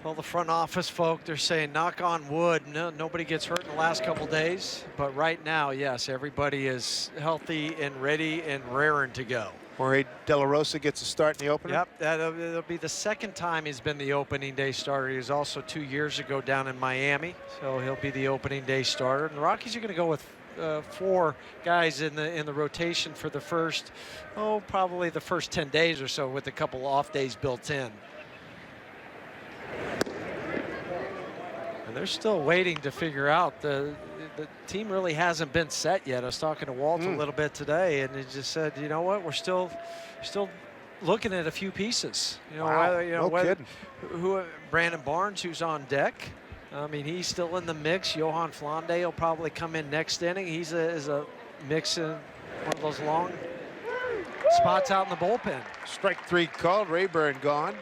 all the front office folk, they're saying knock on wood. No, nobody gets hurt in the last couple days. But right now, yes, everybody is healthy and ready and raring to go. Jorge De La Rosa gets a start in the opener? Yep, that'll be the second time he's been the opening day starter. He was also 2 years ago down in Miami, so he'll be the opening day starter. And the Rockies are going to go with 4 guys in the rotation for the first, probably the first 10 days or so, with a couple off days built in. And they're still waiting to figure out the team really hasn't been set yet. I was talking to Walt a little bit today, and he just said, you know what, we're still looking at a few pieces. You know, wow. whether Brandon Barnes, who's on deck. I mean, he's still in the mix. Johan Flande will probably come in next inning. He's a mix in one of those long spots out in the bullpen. Strike 3 called. Rayburn gone.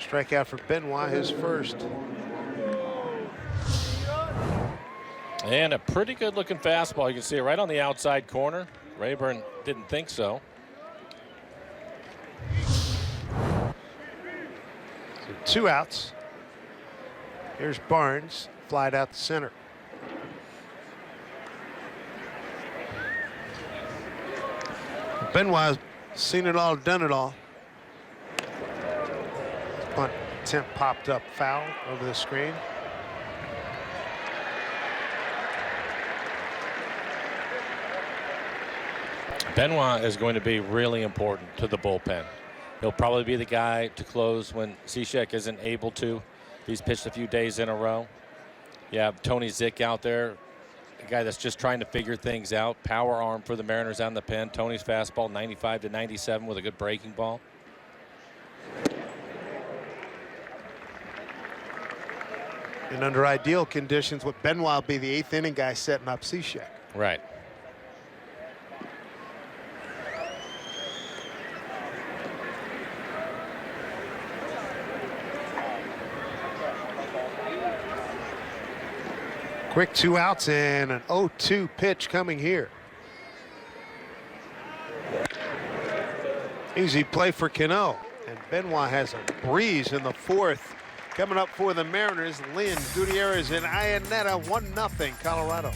Strikeout for Benoit, his first. And a pretty good looking fastball. You can see it right on the outside corner. Rayburn didn't think so. So 2 outs. Here's Barnes, flied out to center. Benoit's seen it all, done it all. Bunt attempt popped up foul over the screen. Benoit is going to be really important to the bullpen. He'll probably be the guy to close when Cishek isn't able to. He's pitched a few days in a row. You have Tony Zick out there, a guy that's just trying to figure things out. Power arm for the Mariners on the pen. Tony's fastball 95 to 97 with a good breaking ball. And under ideal conditions, what Benoit will be the 8th inning guy setting up Cishek. Right. Quick 2 outs and an 0-2 pitch coming here. Easy play for Cano. And Benoit has a breeze in the 4th. Coming up for the Mariners, Lynn, Gutierrez, and Iannetta, 1-0 Colorado.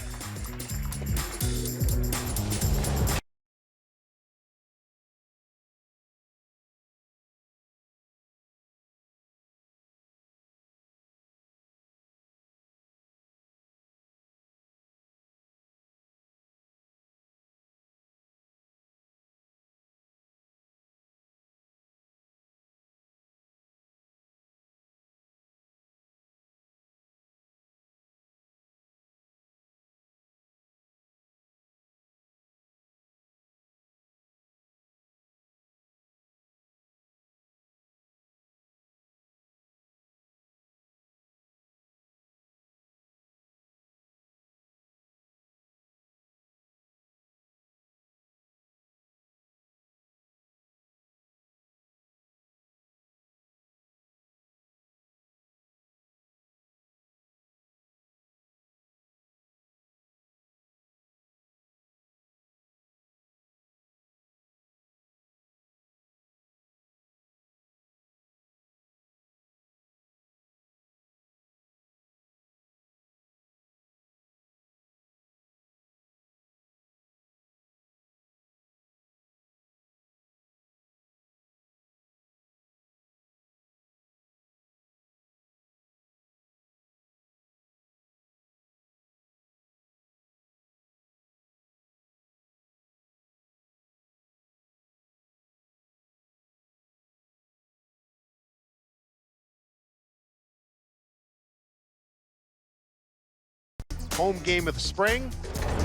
home game of the spring.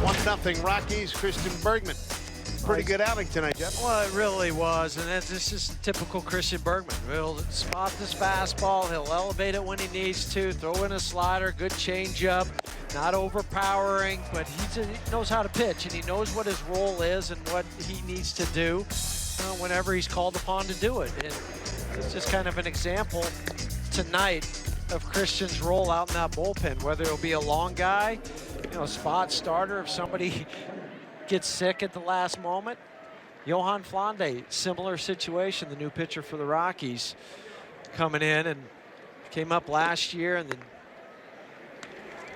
1-0 Rockies. Christian Bergman. Pretty good outing tonight, Jeff. Well, it really was, and this is typical Christian Bergman. He'll spot this fastball, he'll elevate it when he needs to, throw in a slider, good changeup, not overpowering, but he knows how to pitch, and he knows what his role is and what he needs to do whenever he's called upon to do it. And it's just kind of an example tonight of Christian's role out in that bullpen, whether it'll be a long guy, spot starter, if somebody gets sick at the last moment. Johan Flande, similar situation, the new pitcher for the Rockies, coming in and came up last year and then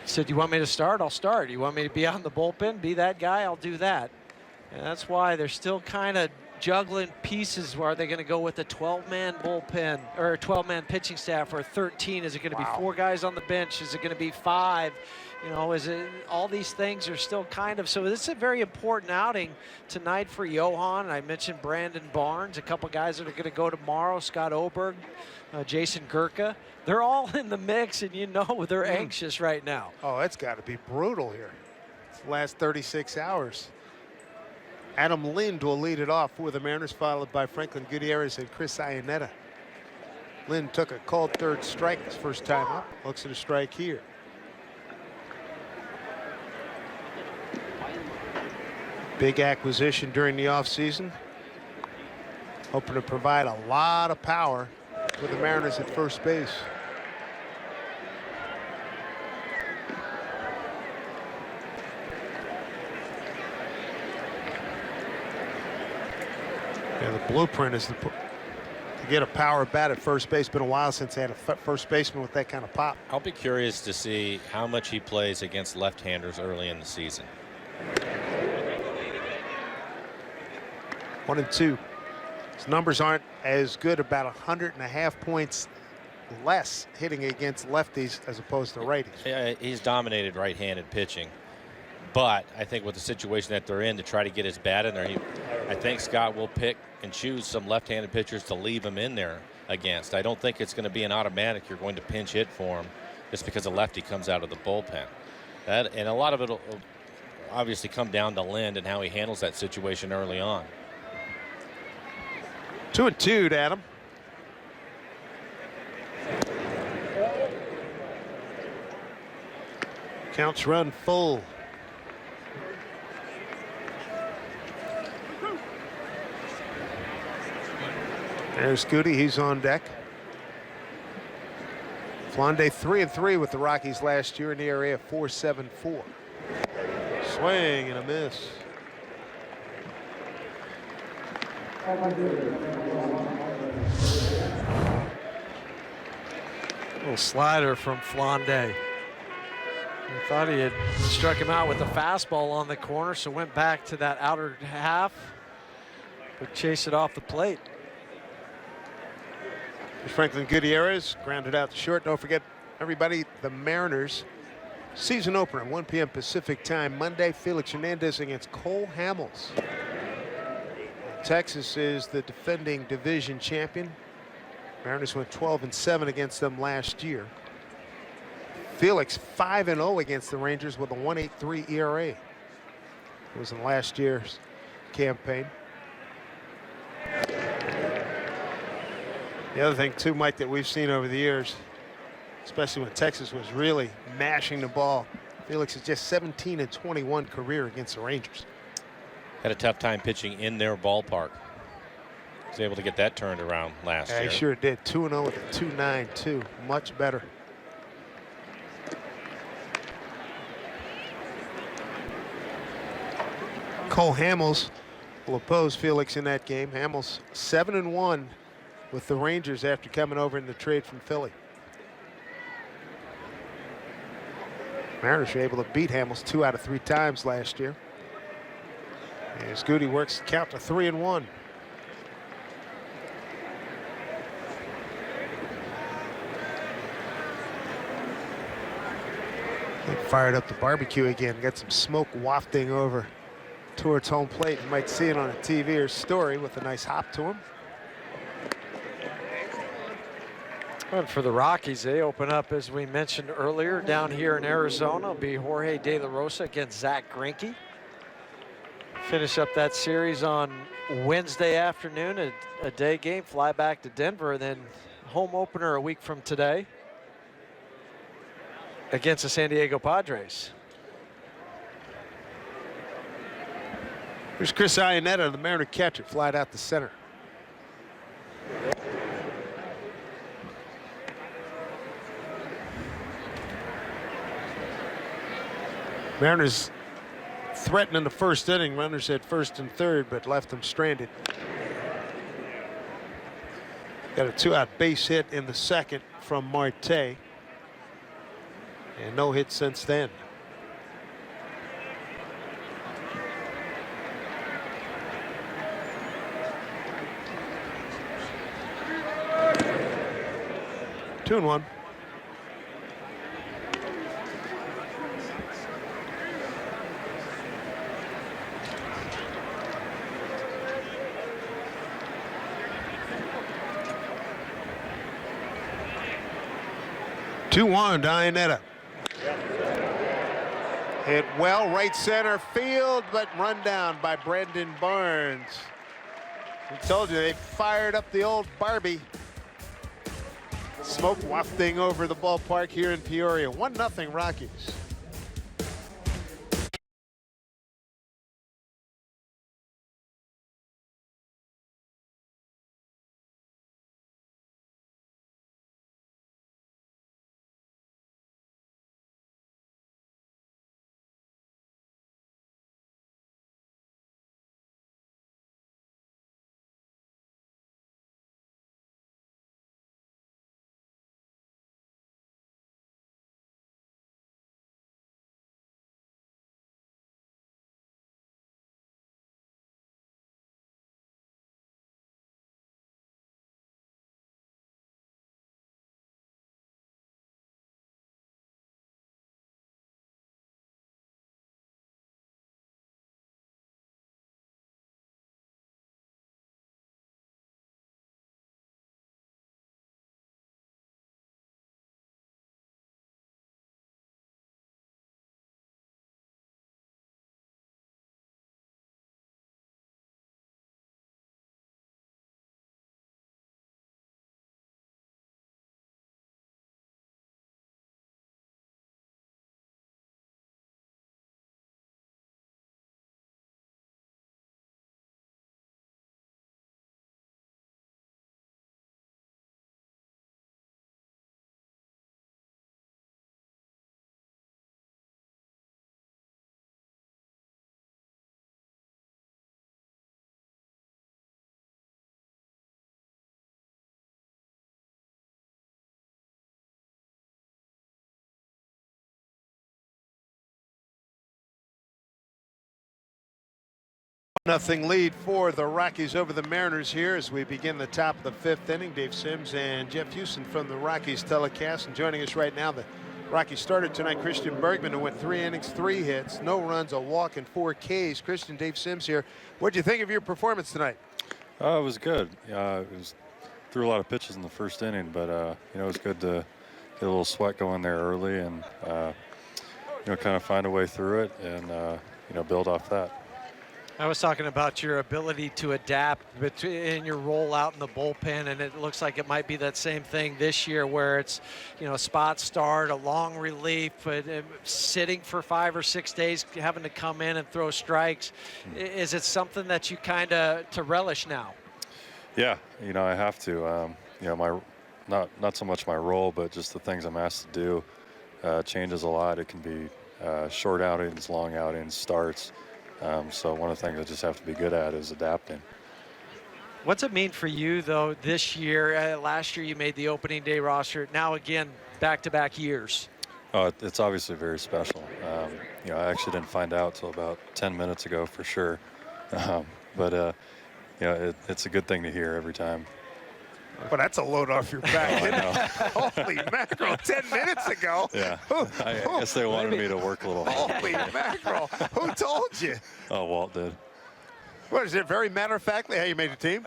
said, you want me to start? I'll start. You want me to be out in the bullpen? Be that guy? I'll do that. And that's why they're still kind of juggling pieces. Where are they going to go with a 12-man bullpen or a 12-man pitching staff, or 13? Is it going to be 4 guys on the bench? Is it going to be 5? Is it, all these things are still kind of, so this is a very important outing tonight for Johan. I mentioned Brandon Barnes, a couple guys that are going to go tomorrow, Scott Oberg, Jason Gurka. They're all in the mix, and they're anxious right now. Oh, it's got to be brutal here. It's the last 36 hours. Adam Lind will lead it off for the Mariners, followed by Franklin Gutierrez and Chris Iannetta. Lind took a called third strike his first time up. Looks at a strike here. Big acquisition during the offseason. Hoping to provide a lot of power for the Mariners at first base. Yeah, the blueprint is to get a power bat at first base. Been a while since they had a first baseman with that kind of pop. I'll be curious to see how much he plays against left-handers early in the season. 1-2. His numbers aren't as good, about 100.5 points less hitting against lefties as opposed to righties. Yeah, he's dominated right-handed pitching, but I think with the situation that they're in, to try to get his bat in there, I think Scott will pick and choose some left-handed pitchers to leave him in there against. I don't think it's going to be an automatic you're going to pinch hit for him just because a lefty comes out of the bullpen. And a lot of it will obviously come down to Lind and how he handles that situation early on. 2-2 to Adam. Counts run full. There's Goody, he's on deck. Flande 3-3 with the Rockies last year in the area of 4.74. Swing and a miss. Little slider from Flande. I thought he had struck him out with a fastball on the corner, so went back to that outer half, but chased it off the plate. Franklin Gutierrez grounded out to short. Don't forget, everybody, the Mariners season opener, 1 p.m. Pacific time Monday. Felix Hernandez against Cole Hamels. Texas is the defending division champion. Mariners went 12-7 against them last year. Felix 5-0 against the Rangers with a 1.83 ERA. It was in last year's campaign. The other thing too, Mike, that we've seen over the years, especially when Texas was really mashing the ball, Felix is just 17-21 career against the Rangers. Had a tough time pitching in their ballpark. Was able to get that turned around last year. He sure did. 2-0 with a 2.92. Much better. Cole Hamels will oppose Felix in that game. Hamels 7-1 with the Rangers after coming over in the trade from Philly. Mariners were able to beat Hamels 2 out of 3 times last year. As Goody works the count to 3-1. They fired up the barbecue again. Got some smoke wafting over towards home plate. You might see it on a TV or story with a nice hop to him. And for the Rockies, they open up, as we mentioned earlier, down here in Arizona. It'll be Jorge De La Rosa against Zach Greinke. Finish up that series on Wednesday afternoon, a day game, fly back to Denver, and then home opener a week from today against the San Diego Padres. Here's Chris Iannetta, the Mariner catcher, flied out to center. Mariners threatening the first inning. Runners at first and third, but left them stranded. Got a 2-out base hit in the second from Marte. And no hit since then. Two and one. Two-one, Iannetta. Hit well, right center field, but run down by Brendan Barnes. I told you they fired up the old Barbie. Smoke wafting over the ballpark here in Peoria. 1-0 Rockies. Nothing lead for the Rockies over the Mariners here as we begin the top of the fifth inning. Dave Sims and Jeff Houston from the Rockies telecast, and joining us right now, the Rockies starter tonight, Christian Bergman, who went 3 innings, 3 hits, no runs, a walk, and 4 Ks. Christian, Dave Sims here. What did you think of your performance tonight? It was good. Threw a lot of pitches in the first inning, but it was good to get a little sweat going there early and kind of find a way through it and build off that. I was talking about your ability to adapt in your role out in the bullpen, and it looks like it might be that same thing this year where it's, spot start, a long relief, but sitting for 5 or 6 days, having to come in and throw strikes. Is it something that you kind of to relish now? Yeah, I have to. My not so much my role, but just the things I'm asked to do changes a lot. It can be short outings, long outings, starts. So one of the things I just have to be good at is adapting. What's it mean for you, though, this year? Last year you made the opening day roster. Now, again, back-to-back years. It's obviously very special. I actually didn't find out till about 10 minutes ago for sure. But it's a good thing to hear every time. Well, that's a load off your back. Holy mackerel, 10 minutes ago. Yeah, I guess they wanted me to work a little harder. Holy mackerel, who told you? Oh, Walt did. What, is it very matter-of-factly how you made the team?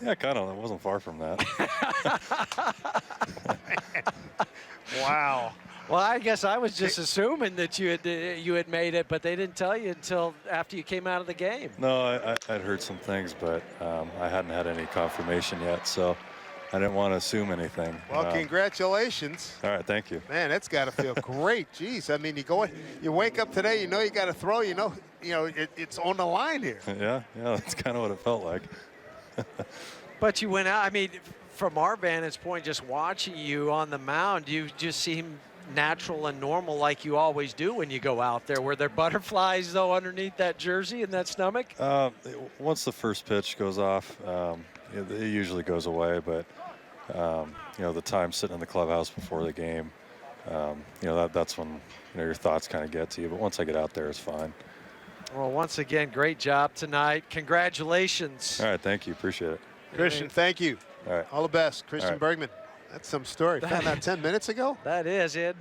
Yeah, kind of. It wasn't far from that. Wow. Well, I guess I was just assuming that you had made it, but they didn't tell you until after you came out of the game. No, I'd heard some things, but I hadn't had any confirmation yet, so I didn't want to assume anything. Well, congratulations. All right, thank you. Man, that's got to feel great. Jeez, I mean, you wake up today, you know you got to throw, it's on the line here. Yeah, that's kind of what it felt like. But you went out. I mean, from our vantage point, just watching you on the mound, you just seem natural and normal like you always do when you go out there. Were there butterflies, though, underneath that jersey and that stomach? Once the first pitch goes off, it usually goes away, but the time sitting in the clubhouse before the game, that's when your thoughts kind of get to you. But once I get out there, it's fine. Well, once again, great job tonight. Congratulations. All right, thank you. Appreciate it. Christian, thank you. All right. All the best. Christian Bergman. That's some story. Found out 10 minutes ago? That is it.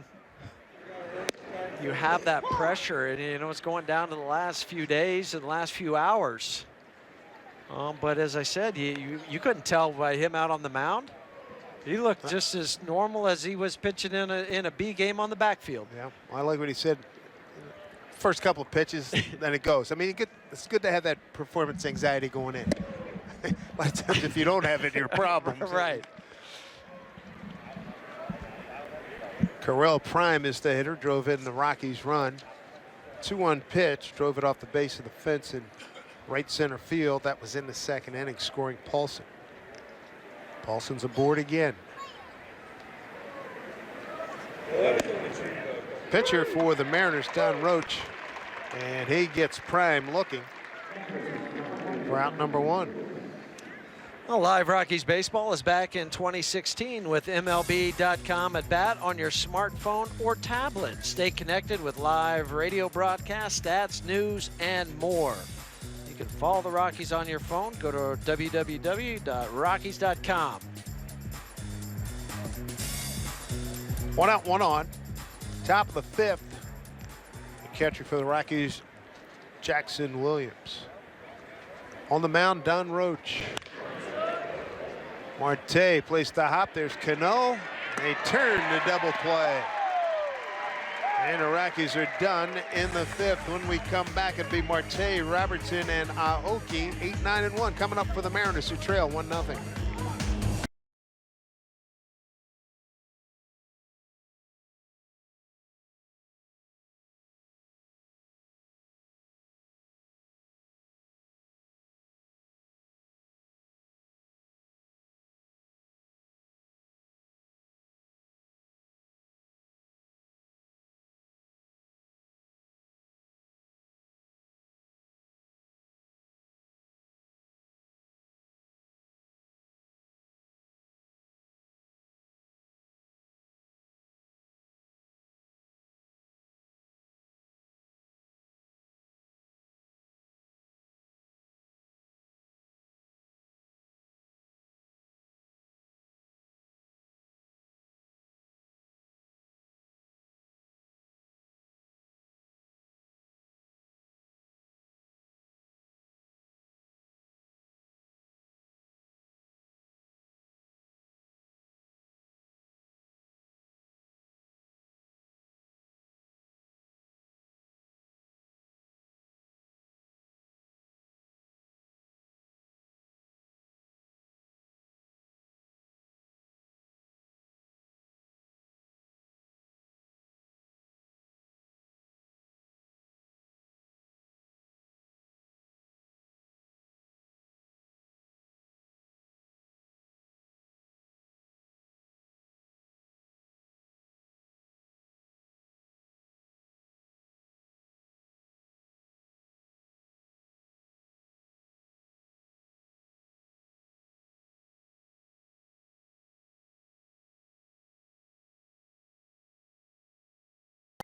You have that pressure, and it's going down to the last few days and the last few hours. But as I said, you couldn't tell by him out on the mound. He looked just as normal as he was pitching in a B game on the backfield. Yeah, well, I like what he said. First couple of pitches, then it goes. I mean, it's good to have that performance anxiety going in. A lot of times, if you don't have it, you're a problem. Right. Carrell Prime is the hitter, drove in the Rockies run. 2-1 pitch, drove it off the base of the fence in right center field. That was in the second inning, scoring Paulson. Paulson's aboard again. Pitcher for the Mariners, Don Roach, and he gets Prime looking for out number 1. Well, Live Rockies Baseball is back in 2016 with MLB.com at bat on your smartphone or tablet. Stay connected with live radio broadcasts, stats, news, and more. You can follow the Rockies on your phone. Go to www.rockies.com. 1 out, 1 on. Top of the 5th. The catcher for the Rockies, Jackson Williams. On the mound, Don Roach. Marte placed the hop. There's Cano. They turn the double play. And the Rockies are done in the 5th. When we come back, it'll be Marte, Robertson, and Aoki. 8-9-1 coming up for the Mariners, who trail 1-0.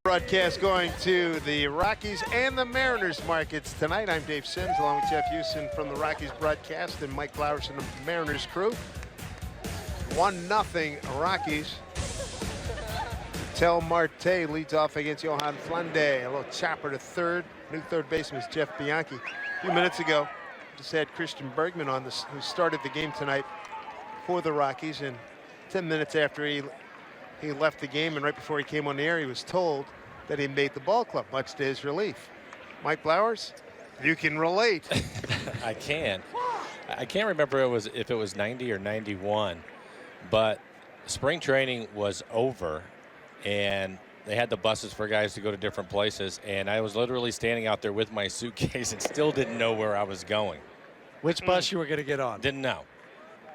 Broadcast going to the Rockies and the Mariners markets tonight. I'm Dave Sims along with Jeff Houston from the Rockies broadcast and Mike Flowers and the Mariners crew. 1-0 Rockies. Tel Marte leads off against Johan Flande. A little chopper to third. New third baseman is Jeff Bianchi. A few minutes ago, just had Christian Bergman on this, who started the game tonight for the Rockies. And 10 minutes after he he left the game, and right before he came on the air, he was told that he made the ball club, much to his relief. Mike Blowers, you can relate. I can. I can't remember if it was 90 or 91, but spring training was over, and they had the buses for guys to go to different places, and I was literally standing out there with my suitcase and still didn't know where I was going. Which bus you were going to get on? Didn't know.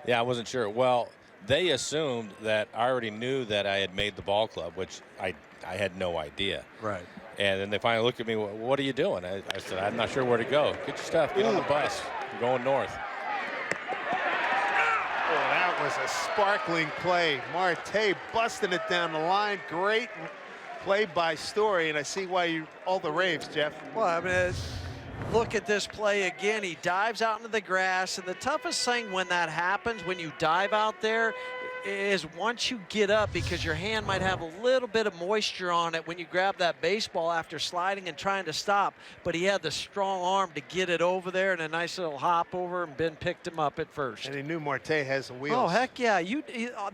Yeah, I wasn't sure. Well, they assumed that I already knew that I had made the ball club, which I had no idea. Right. And then they finally looked at me, what are you doing? I said, I'm not sure where to go. Get your stuff, get on the bus. We're going north. Oh, that was a sparkling play. Marte busting it down the line. Great play by Story, and I see why all the raves, Jeff. Well, I mean, look at this play again. He dives out into the grass, and the toughest thing when that happens, when you dive out there, is once you get up, because your hand might have a little bit of moisture on it when you grab that baseball after sliding and trying to stop, but he had the strong arm to get it over there and a nice little hop over, and Ben picked him up at first. And he knew Marte has the wheels. Oh, heck yeah.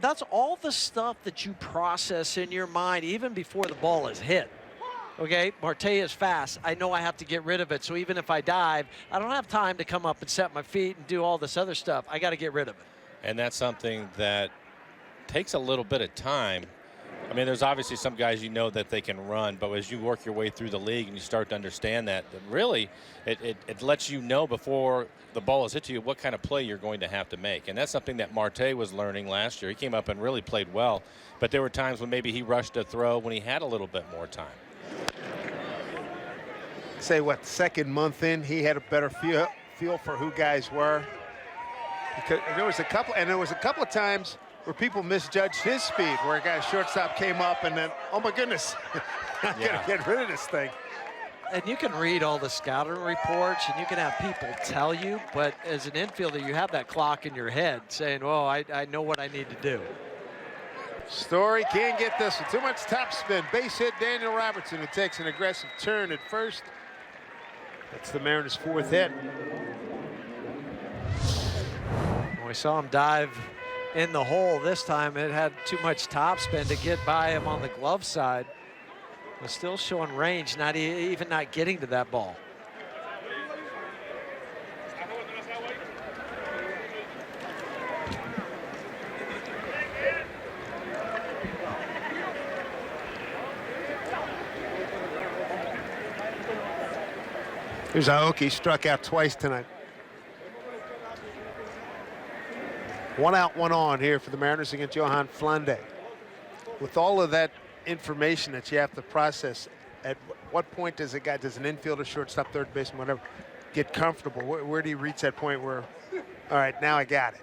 That's all the stuff that you process in your mind even before the ball is hit. Okay, Marte is fast. I know I have to get rid of it, so even if I dive, I don't have time to come up and set my feet and do all this other stuff. I got to get rid of it. And that's something that takes a little bit of time. I mean, there's obviously some guys you know that they can run, but as you work your way through the league and you start to understand that really it lets you know before the ball is hit to you what kind of play you're going to have to make. And that's something that Marte was learning last year. He came up and really played well, but there were times when maybe he rushed a throw when he had a little bit more time. Say what, second month in, he had a better feel for who guys were. Because there was a couple of times where people misjudged his speed, where a guy's shortstop came up and then, oh my goodness, I'm gonna get rid of this thing. And you can read all the scouting reports and you can have people tell you, but as an infielder, you have that clock in your head saying, oh, I know what I need to do. Story can't get this one. Too much top spin. Base hit Daniel Robertson, who takes an aggressive turn at first. That's the Mariners' fourth hit. We saw him dive in the hole this time. It had too much topspin to get by him on the glove side. Was still showing range, even not getting to that ball. Here's Aoki, struck out twice tonight. 1 out, 1 on here for the Mariners against Johan Flande. With all of that information that you have to process, at what point does an infielder, shortstop, third baseman, whatever, get comfortable? Where do you reach that point where, all right, now I got it?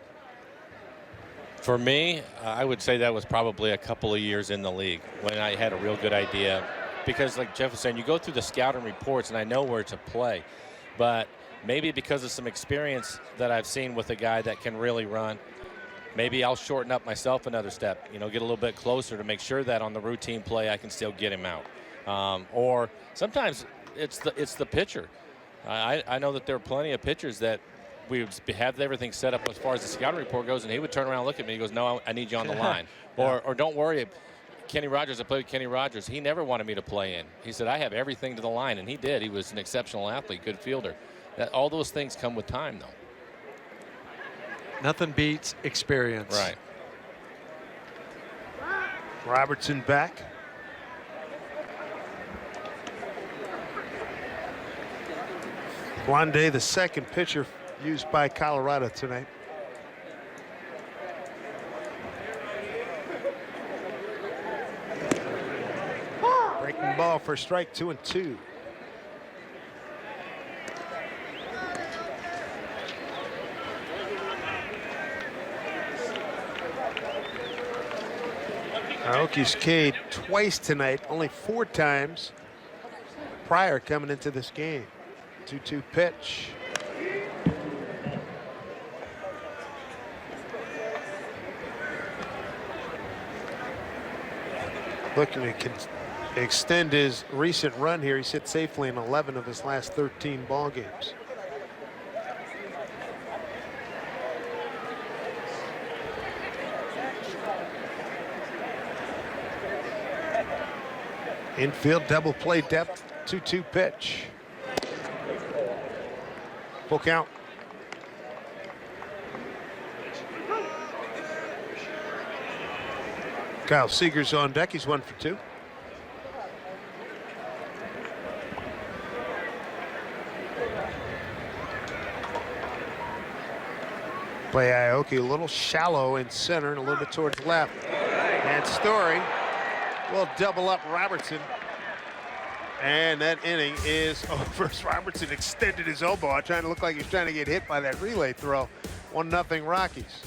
For me, I would say that was probably a couple of years in the league when I had a real good idea. Because like Jeff was saying, you go through the scouting reports and I know where to play. But maybe because of some experience that I've seen with a guy that can really run, maybe I'll shorten up myself another step, get a little bit closer to make sure that on the routine play I can still get him out. Or sometimes it's the pitcher. I know that there are plenty of pitchers that we would have everything set up as far as the scouting report goes, and he would turn around and look at me. He goes, no, I need you on the line. Or don't worry. Kenny Rogers, I played with Kenny Rogers. He never wanted me to play in. He said, I have everything to the line, and he did. He was an exceptional athlete, good fielder. All those things come with time, though. Nothing beats experience. Right. Robertson back. Blonde, the second pitcher used by Colorado tonight. Breaking ball for strike 2 and 2. Aoki's K'd twice tonight, only 4 times prior coming into this game. 2-2 pitch. Looking to extend his recent run here. He's hit safely in 11 of his last 13 ball games. Infield double play depth, 2-2 pitch. Full count. Kyle Seager's on deck. He's 1 for 2. Play Aoki a little shallow in center and a little bit towards left. And Story will double up Robertson. And that inning is over. Robertson extended his elbow, trying to look like he's trying to get hit by that relay throw. 1-0 Rockies.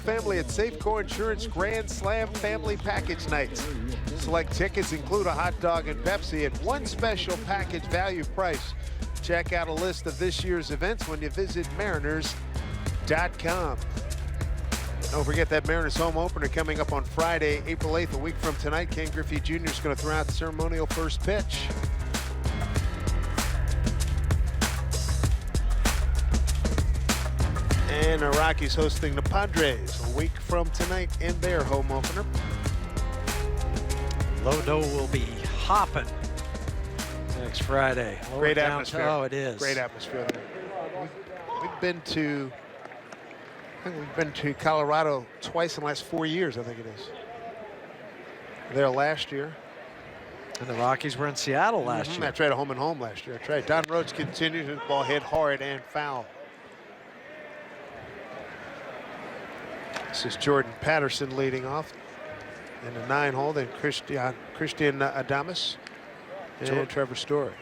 Family at Safeco Insurance Grand Slam Family Package Nights. Select tickets include a hot dog and Pepsi at one special package value price. Check out a list of this year's events when you visit Mariners.com. Don't forget that Mariners home opener coming up on Friday, April 8th, a week from tonight. Ken Griffey Jr. is going to throw out the ceremonial first pitch. And the Rockies hosting the Padres a week from tonight in their home opener. Lodo will be hopping next Friday. Great atmosphere. Oh, it is. Great atmosphere there. We've been to, I think we've been to Colorado twice in the last 4 years, I think it is. There last year. And the Rockies were in Seattle last year. That's right, a home and home last year. That's right. Don Rhodes continues his ball hit hard and foul. This is Jordan Patterson leading off in the 9-hole. Then Christian Adames and Trevor Story.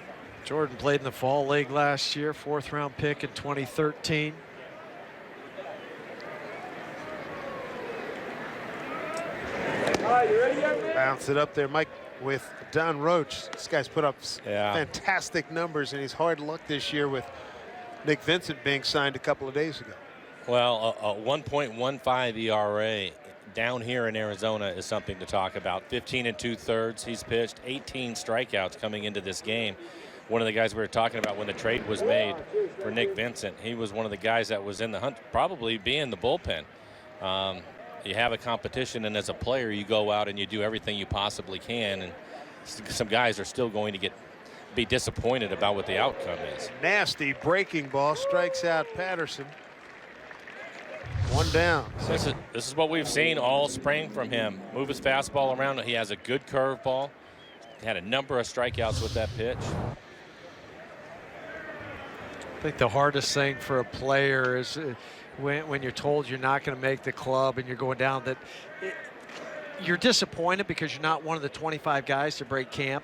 Jordan played in the Fall League last year, 4th-round pick in 2013. Bounce it up there, Mike, with Don Roach. This guy's put up fantastic numbers, and he's hard luck this year with Nick Vincent being signed a couple of days ago. Well, a 1.15 ERA down here in Arizona is something to talk about. 15 2/3 he's pitched, 18 strikeouts coming into this game. One of the guys we were talking about when the trade was made for Nick Vincent, he was one of the guys that was in the hunt, probably being the bullpen. You have a competition, and as a player, you go out and you do everything you possibly can, and some guys are still going to be disappointed about what the outcome is. Nasty breaking ball, strikes out Patterson. 1 down. This is what we've seen all spring from him. Move his fastball around. He has a good curveball. He had a number of strikeouts with that pitch. I think the hardest thing for a player is when you're told you're not going to make the club and you're going down, that you're disappointed because you're not one of the 25 guys to break camp.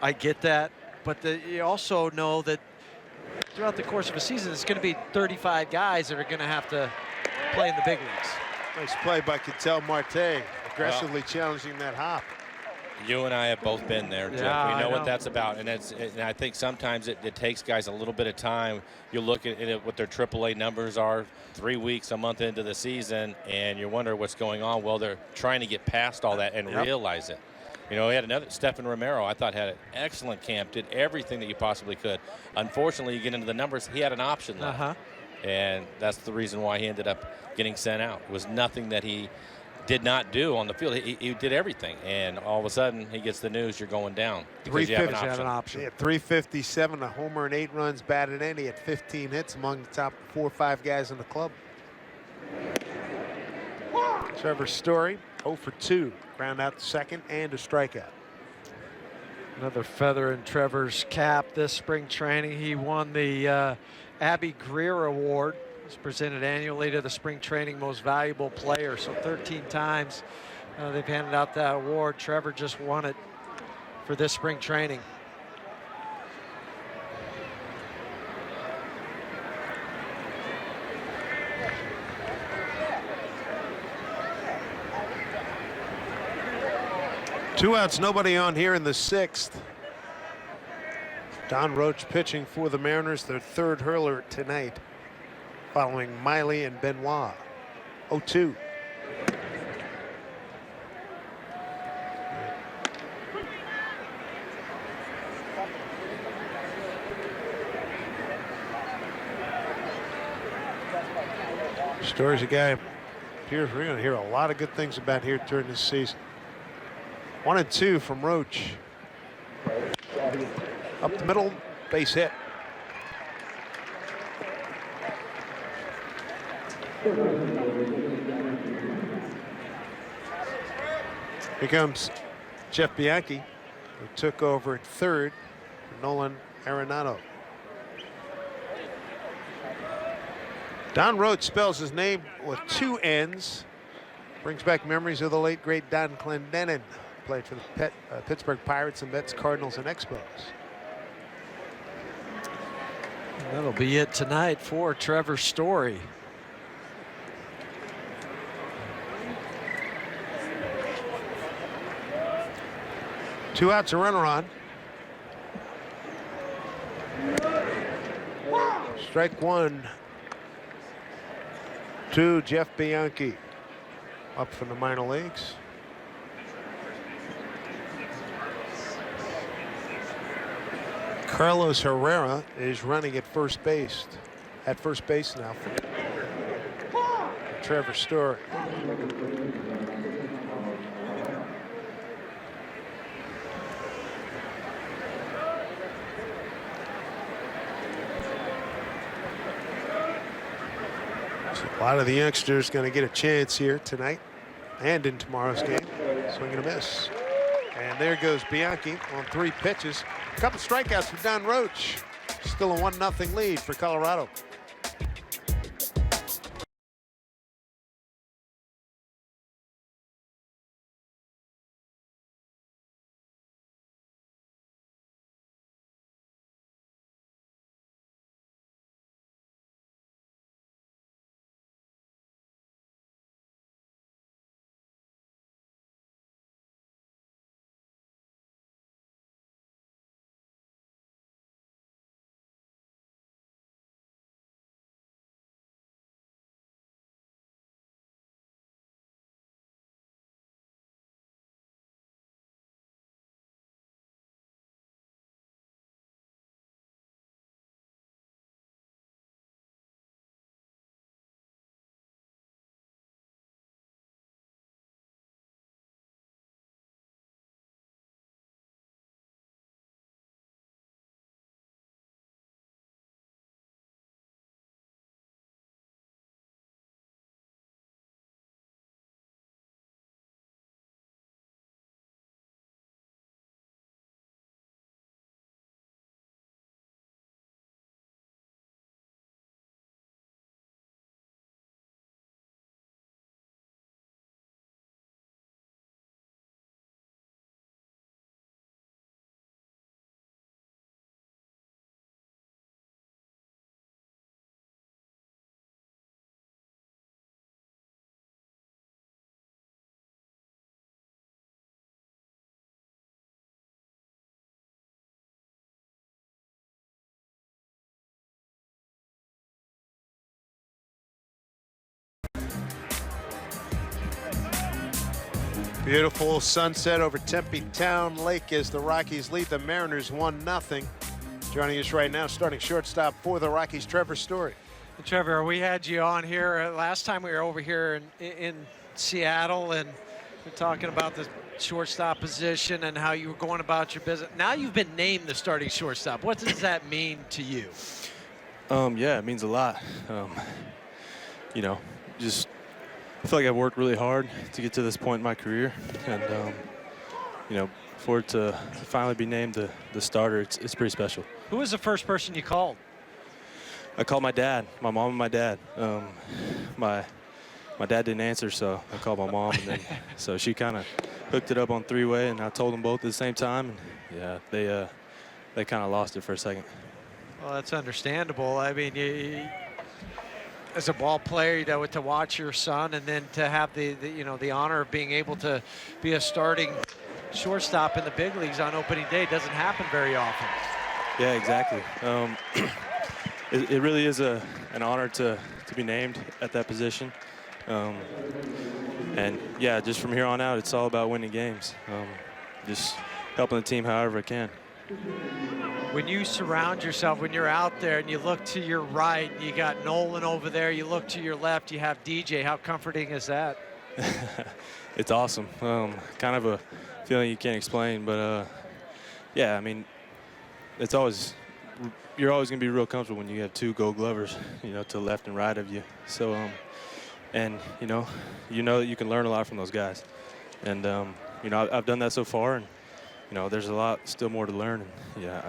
I get that, but you also know that throughout the course of a season, it's going to be 35 guys that are going to have to play in the big leagues. Nice play by Ketel Marte, aggressively challenging that hop. You and I have both been there, Jeff. Yeah, we know I what know. that's about, and I think sometimes it takes guys a little bit of time. You look at it, what their AAA numbers are 3 weeks, a month into the season, and you wonder what's going on. Well, they're trying to get past all that and realize it. You know, we had another Stephen Romero. I thought had an excellent camp, did everything that you possibly could. Unfortunately, you get into the numbers, he had an option left, and that's the reason why he ended up getting sent out. It was nothing that he did not do on the field. He did everything, and all of a sudden he gets the news you're going down because you have an option. Yeah, 357, a homer and 8 runs batted in. He had 15 hits among the top 4 or 5 guys in the club. Trevor Story 0 for 2, ground out to second and a strikeout. Another feather in Trevor's cap this spring training. He won the Abby Greer Award. It's presented annually to the spring training most valuable player. So 13 times they've handed out that award. Trevor just won it for this spring training. Two outs, nobody on here in the 6th. Don Roach pitching for the Mariners, their 3rd hurler tonight, following Miley and Benoit. 0-2. Story's a guy appears we're going to hear a lot of good things about here during this season. 1-2 from Roach. Up the middle, base hit. Here comes Jeff Bianchi, who took over at 3rd for Nolan Arenado. Don Roach spells his name with 2 N's. Brings back memories of the late, great Don Clendenin. Played for the Pittsburgh Pirates and Mets, Cardinals, and Expos. That'll be it tonight for Trevor Story. Two outs, a runner on. Strike 1 to Jeff Bianchi, up from the minor leagues. Carlos Herrera is running at first base. At first base now for Trevor Story. So a lot of the youngsters going to get a chance here tonight and in tomorrow's game. Swing and a miss. And there goes Bianchi on 3 pitches. A couple strikeouts for Don Roach. Still a 1-0 lead for Colorado. Beautiful sunset over Tempe Town Lake as the Rockies lead the Mariners 1-0. Joining us right now, starting shortstop for the Rockies, Trevor Story. Trevor, we had you on here last time we were over here in Seattle, and we're talking about the shortstop position and how you were going about your business. Now you've been named the starting shortstop. What does that mean to you? Yeah, it means a lot. You know, just I feel like I've worked really hard to get to this point in my career, and you know, for it to finally be named the starter, it's pretty special. Who was the first person you called? I called my dad, my mom and my dad. My dad didn't answer, so I called my mom, and then so she kind of hooked it up on three-way, and I told them both at the same time, and yeah, they kind of lost it for a second. Well, that's understandable. I mean, as a ball player, you know, to watch your son, and then to have the honor of being able to be a starting shortstop in the big leagues on opening day doesn't happen very often. Yeah, exactly. It really is an honor to be named at that position. And yeah, just from here on out, it's all about winning games. Just helping the team however I can. When you surround yourself, when you're out there and you look to your right, you got Nolan over there, you look to your left, you have DJ. How comforting is that? It's awesome. Kind of a feeling you can't explain, but yeah, I mean, you're always going to be real comfortable when you have two Gold Glovers, you know, to the left and right of you. So, and you know that you can learn a lot from those guys, and you know, I've done that so far, and you know, there's a lot still more to learn, and yeah,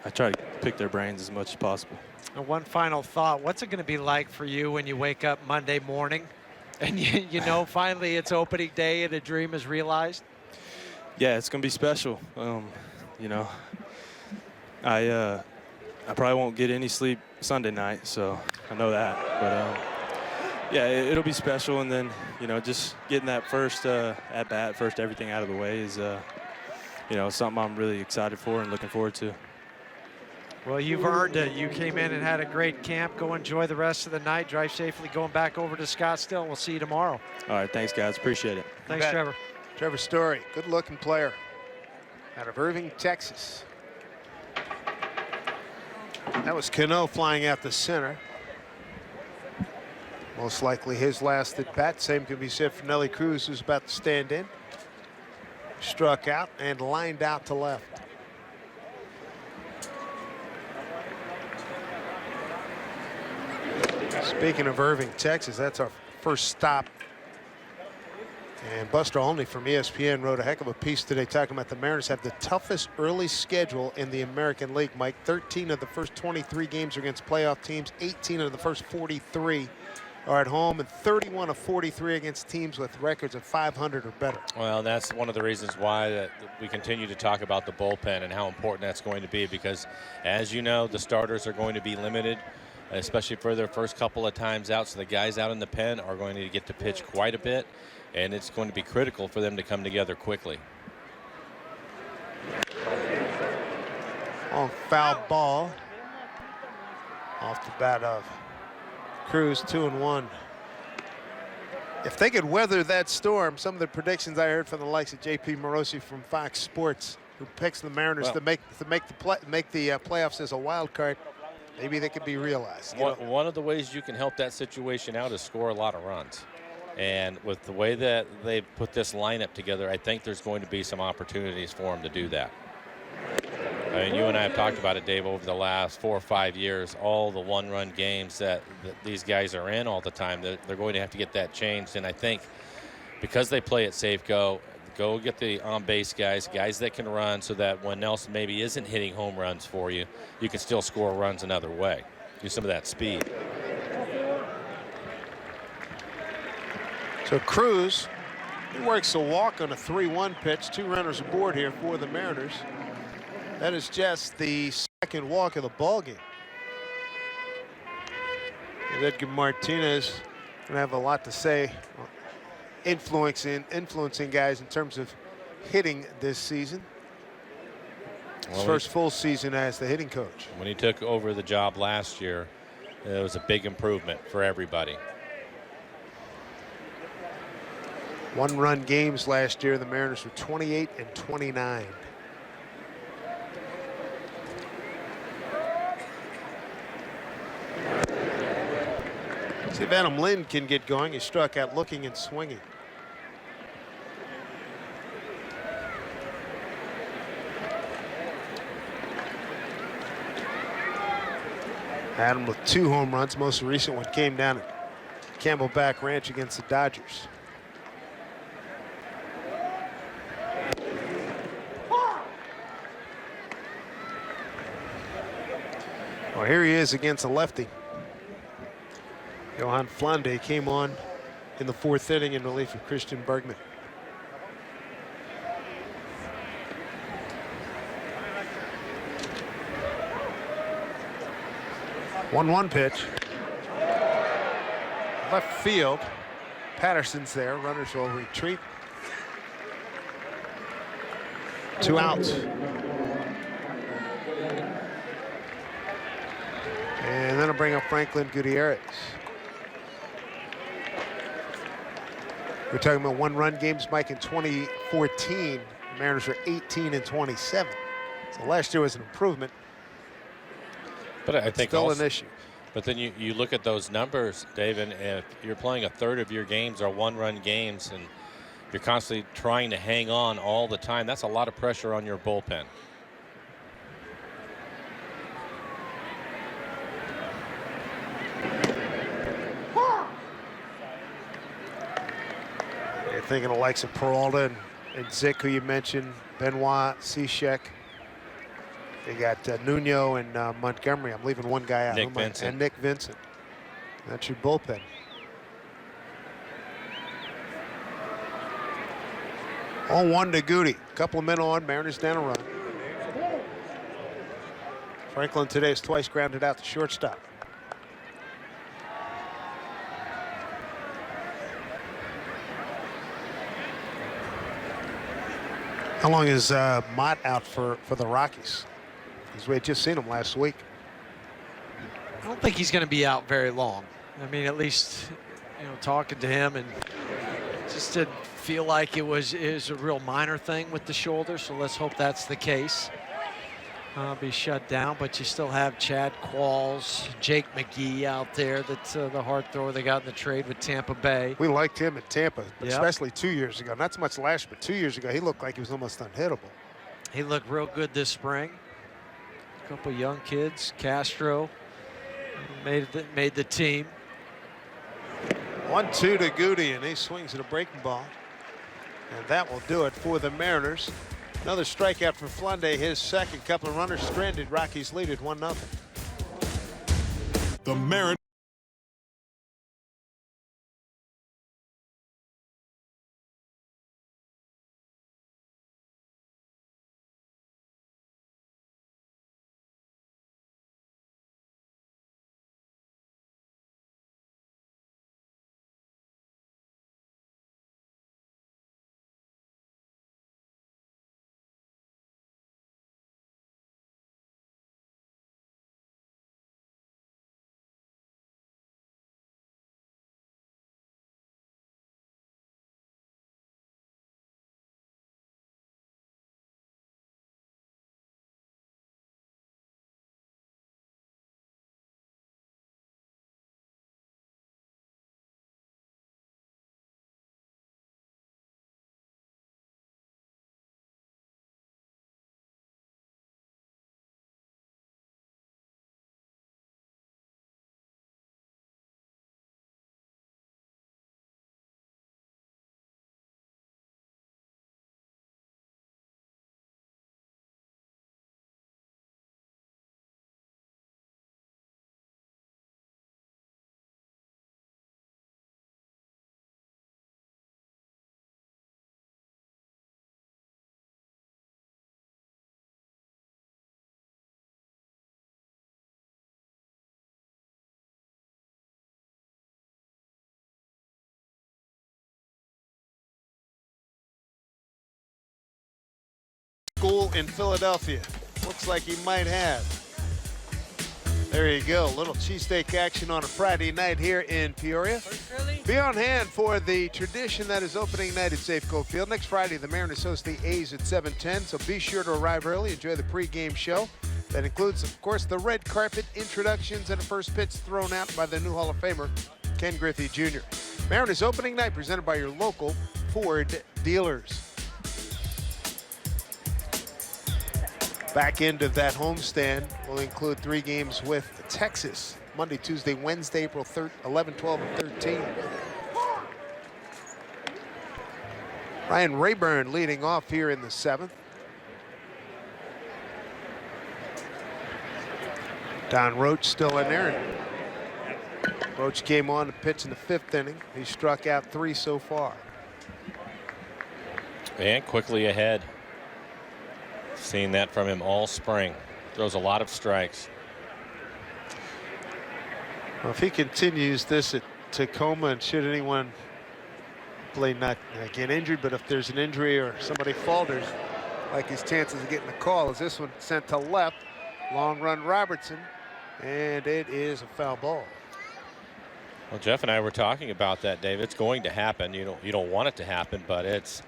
I try to pick their brains as much as possible. And one final thought: what's it going to be like for you when you wake up Monday morning, and you know finally it's opening day and a dream is realized? Yeah, it's going to be special. You know, I probably won't get any sleep Sunday night, so I know that. But yeah, it'll be special, and then you know, just getting that first at bat, first everything out of the way is you know, something I'm really excited for and looking forward to. Well, you've earned it. You came in and had a great camp. Go enjoy the rest of the night. Drive safely going back over to Scottsdale, and we'll see you tomorrow. All right, thanks, guys. Appreciate it. Thanks, Trevor. Trevor Story, good-looking player out of Irving, Texas. That was Cano flying out the center. Most likely his last at bat. Same can be said for Nelly Cruz, who's about to stand in. Struck out and lined out to left. Speaking of Irving, Texas, that's our first stop. And Buster Olney from ESPN wrote a heck of a piece today talking about the Mariners have the toughest early schedule in the American League, Mike. 13 of the first 23 games are against playoff teams. 18 of the first 43 are at home, and 31 of 43 against teams with records of 500 or better. Well, that's one of the reasons why that we continue to talk about the bullpen and how important that's going to be, because as you know, the starters are going to be limited, especially for their first couple of times out. So the guys out in the pen are going to get to pitch quite a bit, and it's going to be critical for them to come together quickly. On foul ball off the bat of Cruz, 2-1. If they could weather that storm, some of the predictions I heard from the likes of J.P. Morosi from Fox Sports, who picks the Mariners to make the playoffs as a wild card, maybe they could be realized. One of the ways you can help that situation out is score a lot of runs. And with the way that they put this lineup together, I think there's going to be some opportunities for them to do that. I mean, you and I have talked about it, Dave, over the last 4 or 5 years, all the one-run games that these guys are in all the time, they're going to have to get that changed. And I think because they play it safe, go get the on-base guys that can run, so that when Nelson maybe isn't hitting home runs for you, you can still score runs another way. Use some of that speed. So Cruz, he works a walk on a 3-1 pitch. 2 runners aboard here for the Mariners. That is just the second walk of the ballgame. Edgar Martinez going to have a lot to say, influencing guys in terms of hitting this season. His first full season as the hitting coach. When he took over the job last year, it was a big improvement for everybody. One-run games last year. The Mariners were 28 and 29. See if Adam Lind can get going. He struck out looking and swinging. Adam with 2 home runs. Most recent one came down at Camelback Ranch against the Dodgers. Well, here he is against a lefty. Johan Flande came on in the 4th inning in relief of Christian Bergman. One pitch. Left field. Patterson's there. Runners will retreat. 2 outs. And then I'll bring up Franklin Gutierrez. We're talking about one-run games, Mike, in 2014. The Mariners were 18 and 27. So last year was an improvement. But I think still also, an issue. But then you look at those numbers, Dave, and if you're playing a third of your games are one-run games and you're constantly trying to hang on all the time, that's a lot of pressure on your bullpen. You're thinking of likes of Peralta and Zick, who you mentioned, Benoit, Cishek. They got Nuno and Montgomery. I'm leaving one guy out. Nick Vincent. And Nick Vincent. That's your bullpen. On 1 to Goody. Couple of men on. Mariners down a run. Franklin today is twice grounded out to shortstop. How long is Mott out for the Rockies? Because we had just seen him last week. I don't think he's going to be out very long. I mean, at least, you know, talking to him, and just didn't feel like it was a real minor thing with the shoulder. So let's hope that's the case. Be shut down, but you still have Chad Qualls, Jake McGee out there. That's the hard thrower they got in the trade with Tampa Bay. We liked him at Tampa, Yep. especially 2 years ago. Not so much last year, but 2 years ago, he looked like he was almost unhittable. He looked real good this spring. A couple young kids. Castro made the team. 1-2 to Goody, and he swings at a breaking ball. And that will do it for the Mariners. Another strikeout for Flande, his second. Couple of runners stranded. Rockies lead at 1-0. The Mariners. School in Philadelphia. Looks like he might have. There you go. Little cheesesteak action on a Friday night here in Peoria. First early? Be on hand for the tradition that is opening night at Safeco Field. Next Friday, the Mariners host the A's at 7:10, so be sure to arrive early. Enjoy the pregame show. That includes, of course, the red carpet introductions and a first pitch thrown out by the new Hall of Famer, Ken Griffey Jr. Mariners opening night presented by your local Ford dealers. Back end of that homestand will include 3 games with Texas. Monday, Tuesday, Wednesday, April 11, 12, and 13. Ryan Rayburn leading off here in the 7th. Don Roach still in there. Roach came on to pitch in the 5th inning. He struck out 3 so far. And quickly ahead. Seen that from him all spring. Throws a lot of strikes. Well, if he continues this at Tacoma, and should anyone play not get injured, but if there's an injury or somebody falters, like his chances of getting a call is this one sent to left. Long run Robertson, and it is a foul ball. Well, Jeff and I were talking about that, Dave. It's going to happen. You don't want it to happen, but it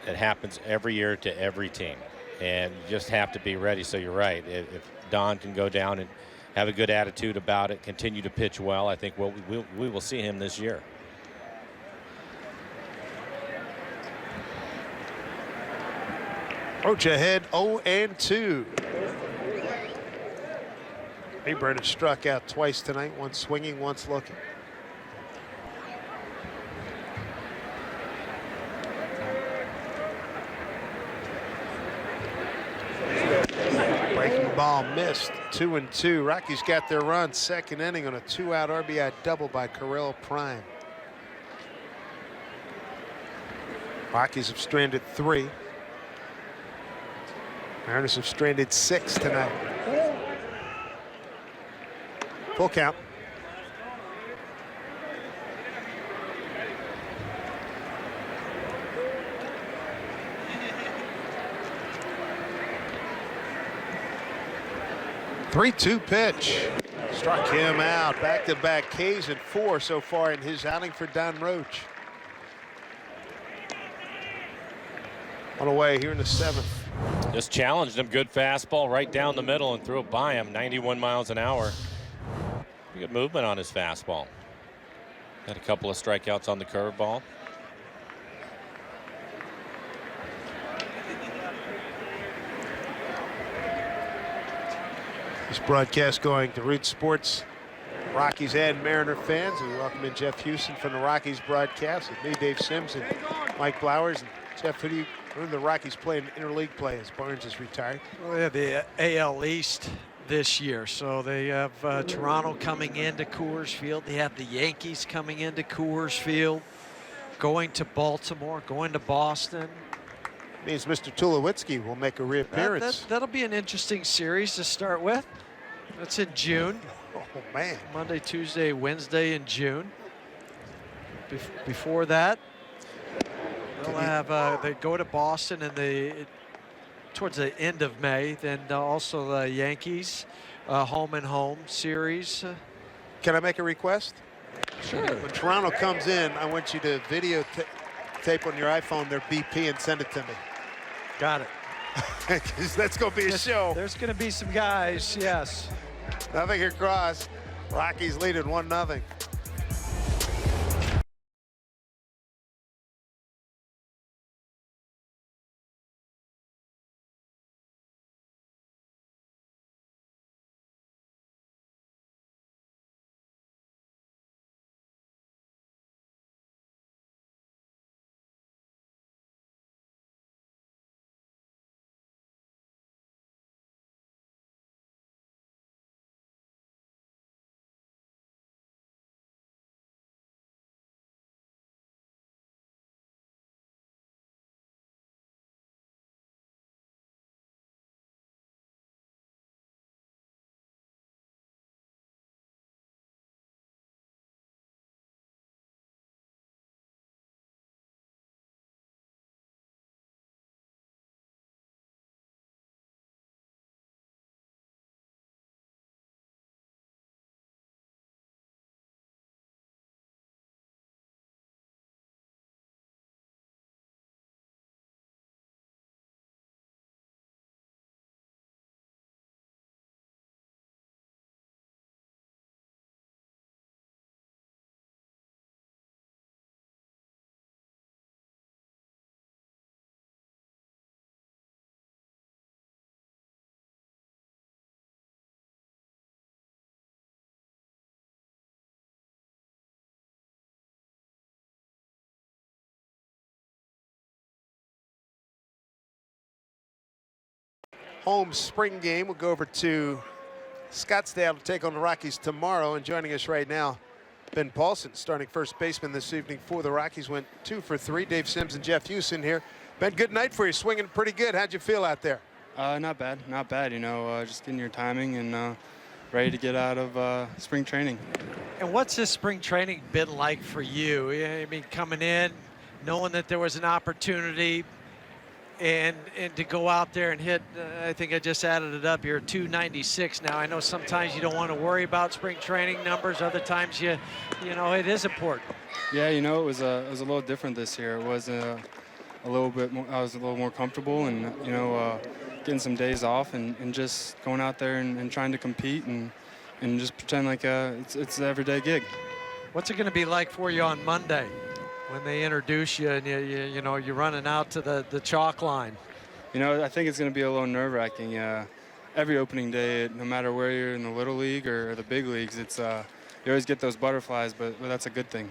happens every year to every team, and you just have to be ready. So you're right. If Don can go down and have a good attitude about it, continue to pitch well, I think we will see him this year. Roach ahead 0-2. Rayburn has struck out twice tonight, once swinging, once looking. Breaking ball missed. 2-2. Rockies got their run 2nd inning on a 2-out RBI double by Correll Prime. Rockies have stranded 3. Mariners have stranded 6 tonight. Full count. Three-two pitch. Struck him out. Back-to-back Ks and 4 so far in his outing for Don Roach. On the way here in the 7th. Just challenged him. Good fastball right down the middle and threw it by him. 91 miles an hour. Good movement on his fastball. Had a couple of strikeouts on the curveball. This broadcast going to Root Sports, Rockies and Mariner fans. We welcome in Jeff Houston from the Rockies broadcast with me, Dave Sims, and Mike Blowers. And Jeff, who do the Rockies play in interleague play as Barnes is retired? Well, they have the AL East this year, so they have Toronto coming into Coors Field. They have the Yankees coming into Coors Field, going to Baltimore, going to Boston. Means Mr. Tulowitzki will make a reappearance. That'll be an interesting series to start with. That's in June. Oh, man. Monday, Tuesday, Wednesday in June. Before that, they'll have they go to Boston and towards the end of May. Then also the Yankees home and home series. Can I make a request? Sure. When Toronto comes in, I want you to videotape on your iPhone their BP and send it to me. Got it. Because that's going to be a show. There's going to be some guys, yes. Nothing across. Rockies leading 1-0. home spring game. We'll go over to Scottsdale to take on the Rockies tomorrow. And joining us right now, Ben Paulson, starting first baseman this evening for the Rockies, went 2 for 3. Dave Sims and Jeff Houston here. Ben, good night for you. Swinging pretty good. How'd you feel out there? Not bad, not bad. You know, just getting your timing and ready to get out of spring training. And what's this spring training been like for you? I mean, coming in, knowing that there was an opportunity, and to go out there and hit, I think I just added it up, you're 296 now. I know sometimes you don't want to worry about spring training numbers. Other times you know, it is important. Yeah, you know, it was a little different this year. It was a little bit more, I was a little more comfortable, and you know, getting some days off and just going out there and trying to compete and just pretend like it's an everyday gig. What's it going to be like for you on Monday when they introduce you and you know, you're running out to the chalk line? You know, I think it's going to be a little nerve-wracking. Every opening day, no matter where you're in the little league or the big leagues, it's you always get those butterflies, but that's a good thing.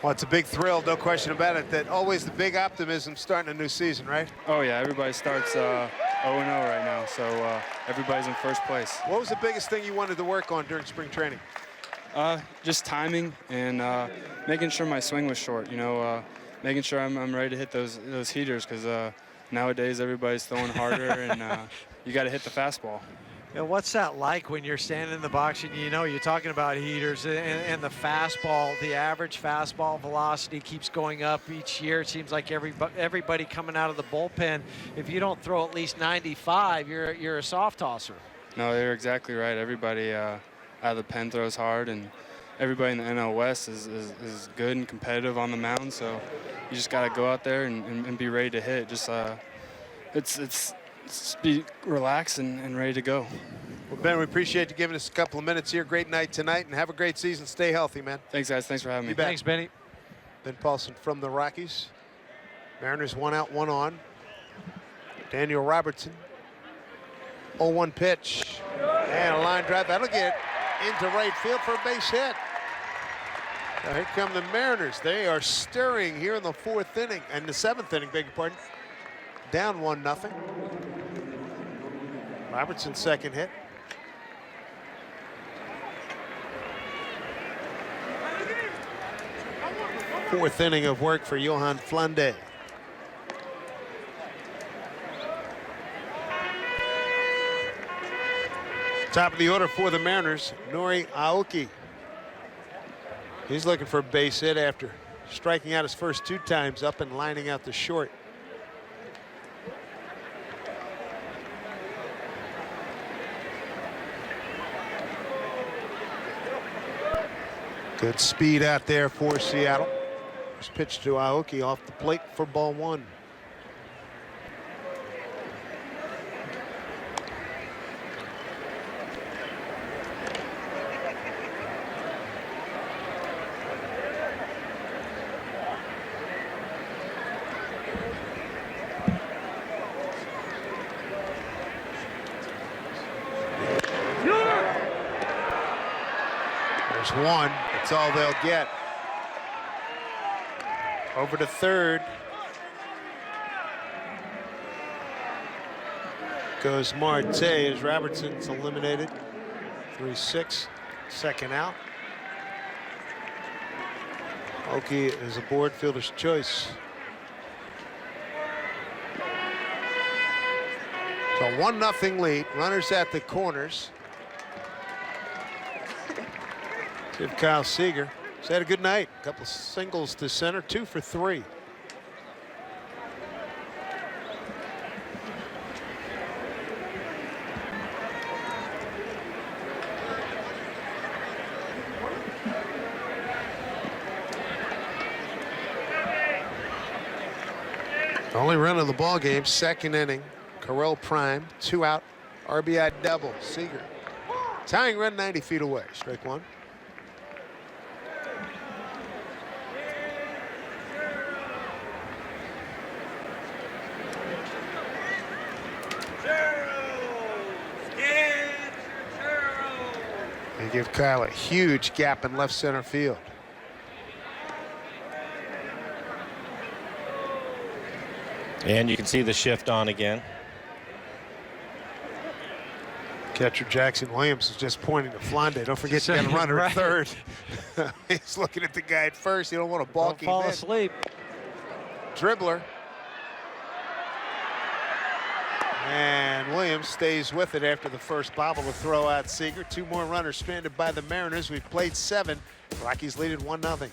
Well, it's a big thrill, no question about it. That always the big optimism starting a new season, right? Oh yeah, everybody starts 0-0 right now, so everybody's in first place. What was the biggest thing you wanted to work on during spring training? Just timing and making sure my swing was short. You know, making sure I'm ready to hit those heaters, because nowadays everybody's throwing harder and you got to hit the fastball. And what's that like when you're standing in the box and you know you're talking about heaters and the fastball, the average fastball velocity keeps going up each year? It seems like everybody coming out of the bullpen, if you don't throw at least 95, you're a soft tosser. No, you're exactly right. Everybody out of the pen throws hard, and everybody in the NL West is good and competitive on the mound. So you just got to go out there and be ready to hit. Just just be relaxed and ready to go. Well, Ben, we appreciate you giving us a couple of minutes here. Great night tonight, and have a great season. Stay healthy, man. Thanks, guys. Thanks for having me. Thanks, Benny. Ben Paulson from the Rockies. Mariners 1 out, 1 on. Daniel Robertson. 0-1 pitch. And a line drive. That'll get into right field for a base hit. Now here come the Mariners. They are stirring here in the 4th inning, and the 7th inning, beg your pardon. Down 1-0. Robertson's second hit. Fourth inning of work for Johan Flande. Top of the order for the Mariners, Nori Aoki. He's looking for a base hit after striking out his first 2 times up and lining out the short. Good speed out there for Seattle. First pitch to Aoki off the plate for ball 1. There's one. That's all they'll get. Over to third goes Marte as Robertson's eliminated. 3-6, second out. Oki is aboard, fielder's choice. So 1-0 lead. Runners at the corners. See if Kyle Seager has had a good night. A couple singles to center, 2 for 3. Only run of the ball game, second inning. Carell prime, 2 out, RBI double. Seager tying run 90 feet away. Strike 1. They give Kyle a huge gap in left center field. And you can see the shift on again. Catcher Jackson Williams is just pointing to Flande. Don't forget you got a runner at third. He's looking at the guy at first. You don't want to balk him in. Fall asleep. Dribbler. And Williams stays with it after the first bobble to throw out Seager. 2 more runners stranded by the Mariners. We've played 7. Rockies lead it 1-0.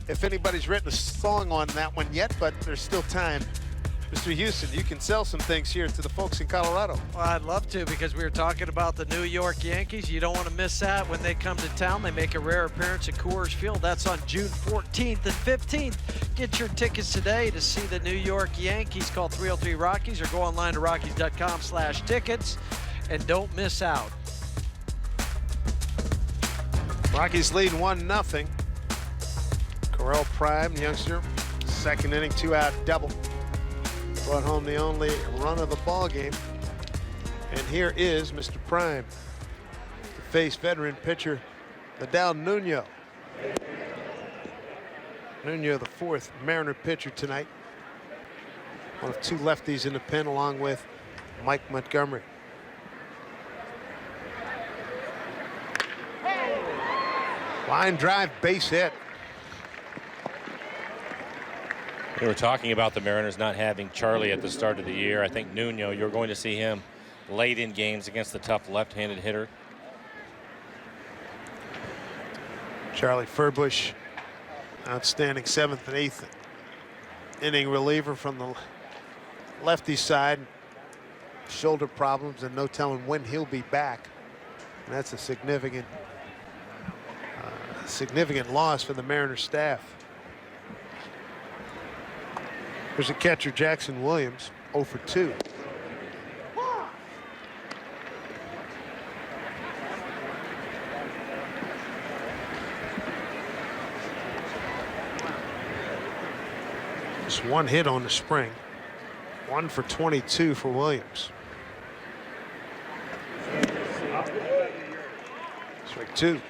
If anybody's written a song on that one yet, but there's still time. Mr. Houston, you can sell some things here to the folks in Colorado. Well, I'd love to, because we were talking about the New York Yankees. You don't want to miss that when they come to town. They make a rare appearance at Coors Field. That's on June 14th and 15th. Get your tickets today to see the New York Yankees. Call 303-ROCKIES or go online to Rockies.com/tickets and don't miss out. Rockies lead 1-0. Correll Prime, the youngster, second inning, 2-out double. Brought home the only run of the ball game. And here is Mr. Prime to face veteran pitcher Nadal Nuno. Nuno, the 4th Mariner pitcher tonight. One of 2 lefties in the pen, along with Mike Montgomery. Line drive, base hit. We were talking about the Mariners not having Charlie at the start of the year. I think Nuno, you're going to see him late in games against the tough left-handed hitter. Charlie Furbush, outstanding 7th and 8th inning reliever from the lefty side. Shoulder problems and no telling when he'll be back. And that's a significant loss for the Mariners staff. There's a catcher, Jackson Williams, 0 for 2. Just 1 hit on the spring. 1 for 22 for Williams. Strike 2.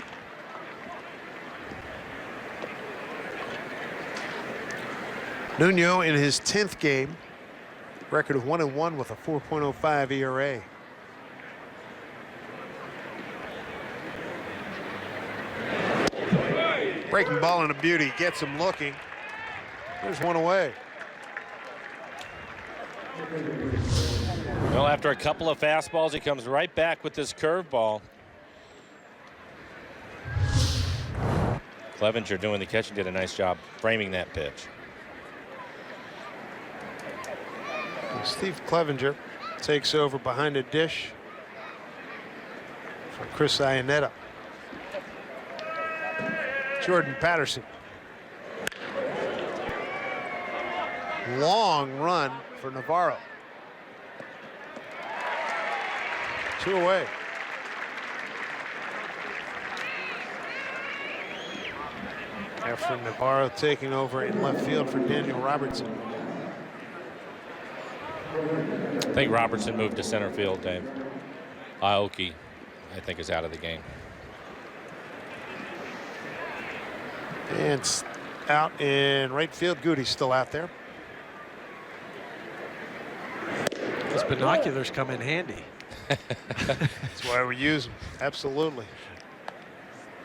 Nuno in his 10th game, record of 1-1 with a 4.05 ERA. Breaking ball and a beauty, gets him looking. There's one away. Well, after a couple of fastballs, he comes right back with this curveball. Clevenger doing the catching did a nice job framing that pitch. Steve Clevenger takes over behind a dish for Chris Iannetta. Jordan Patterson. long run for Navarro. 2 away. After Navarro taking over in left field for Daniel Robertson. I think Robertson moved to center field, Dave. Aoki, I think, is out of the game. And out in right field. Goody's still out there. Those binoculars come in handy. That's why we use them. Absolutely.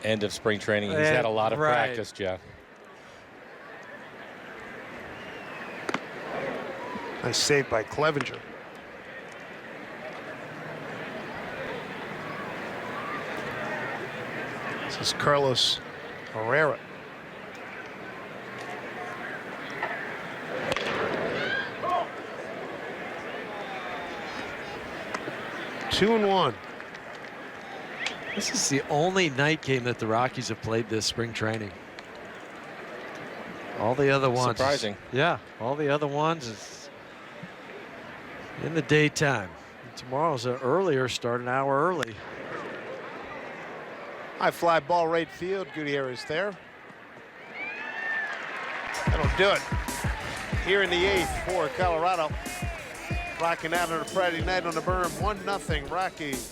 End of spring training. He's had a lot of practice, Jeff. Nice save by Clevenger. This is Carlos Herrera. Two and one. This is the only night game that the Rockies have played this spring training. All the other ones. Surprising. Yeah, all the other ones is in the daytime. Tomorrow's an earlier start, an hour early. High fly ball right field. Gutierrez there. That'll do it. Here in the 8th for Colorado. Rocking out on a Friday night on the berm. 1-0 Rockies.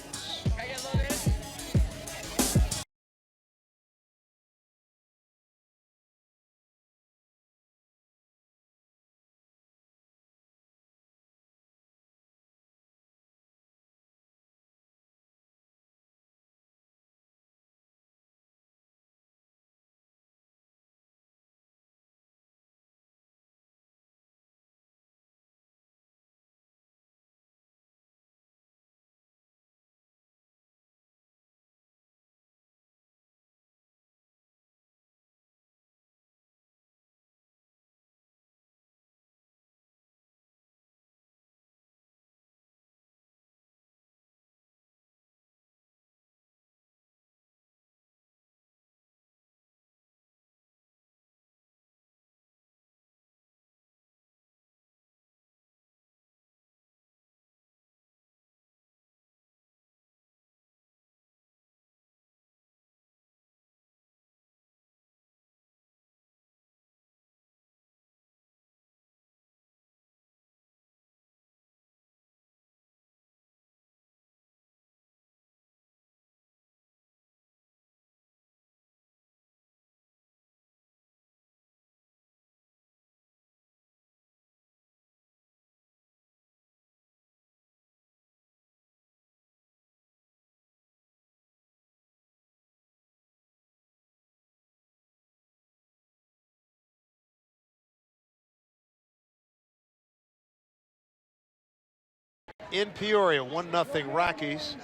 In Peoria, 1-0 Rockies.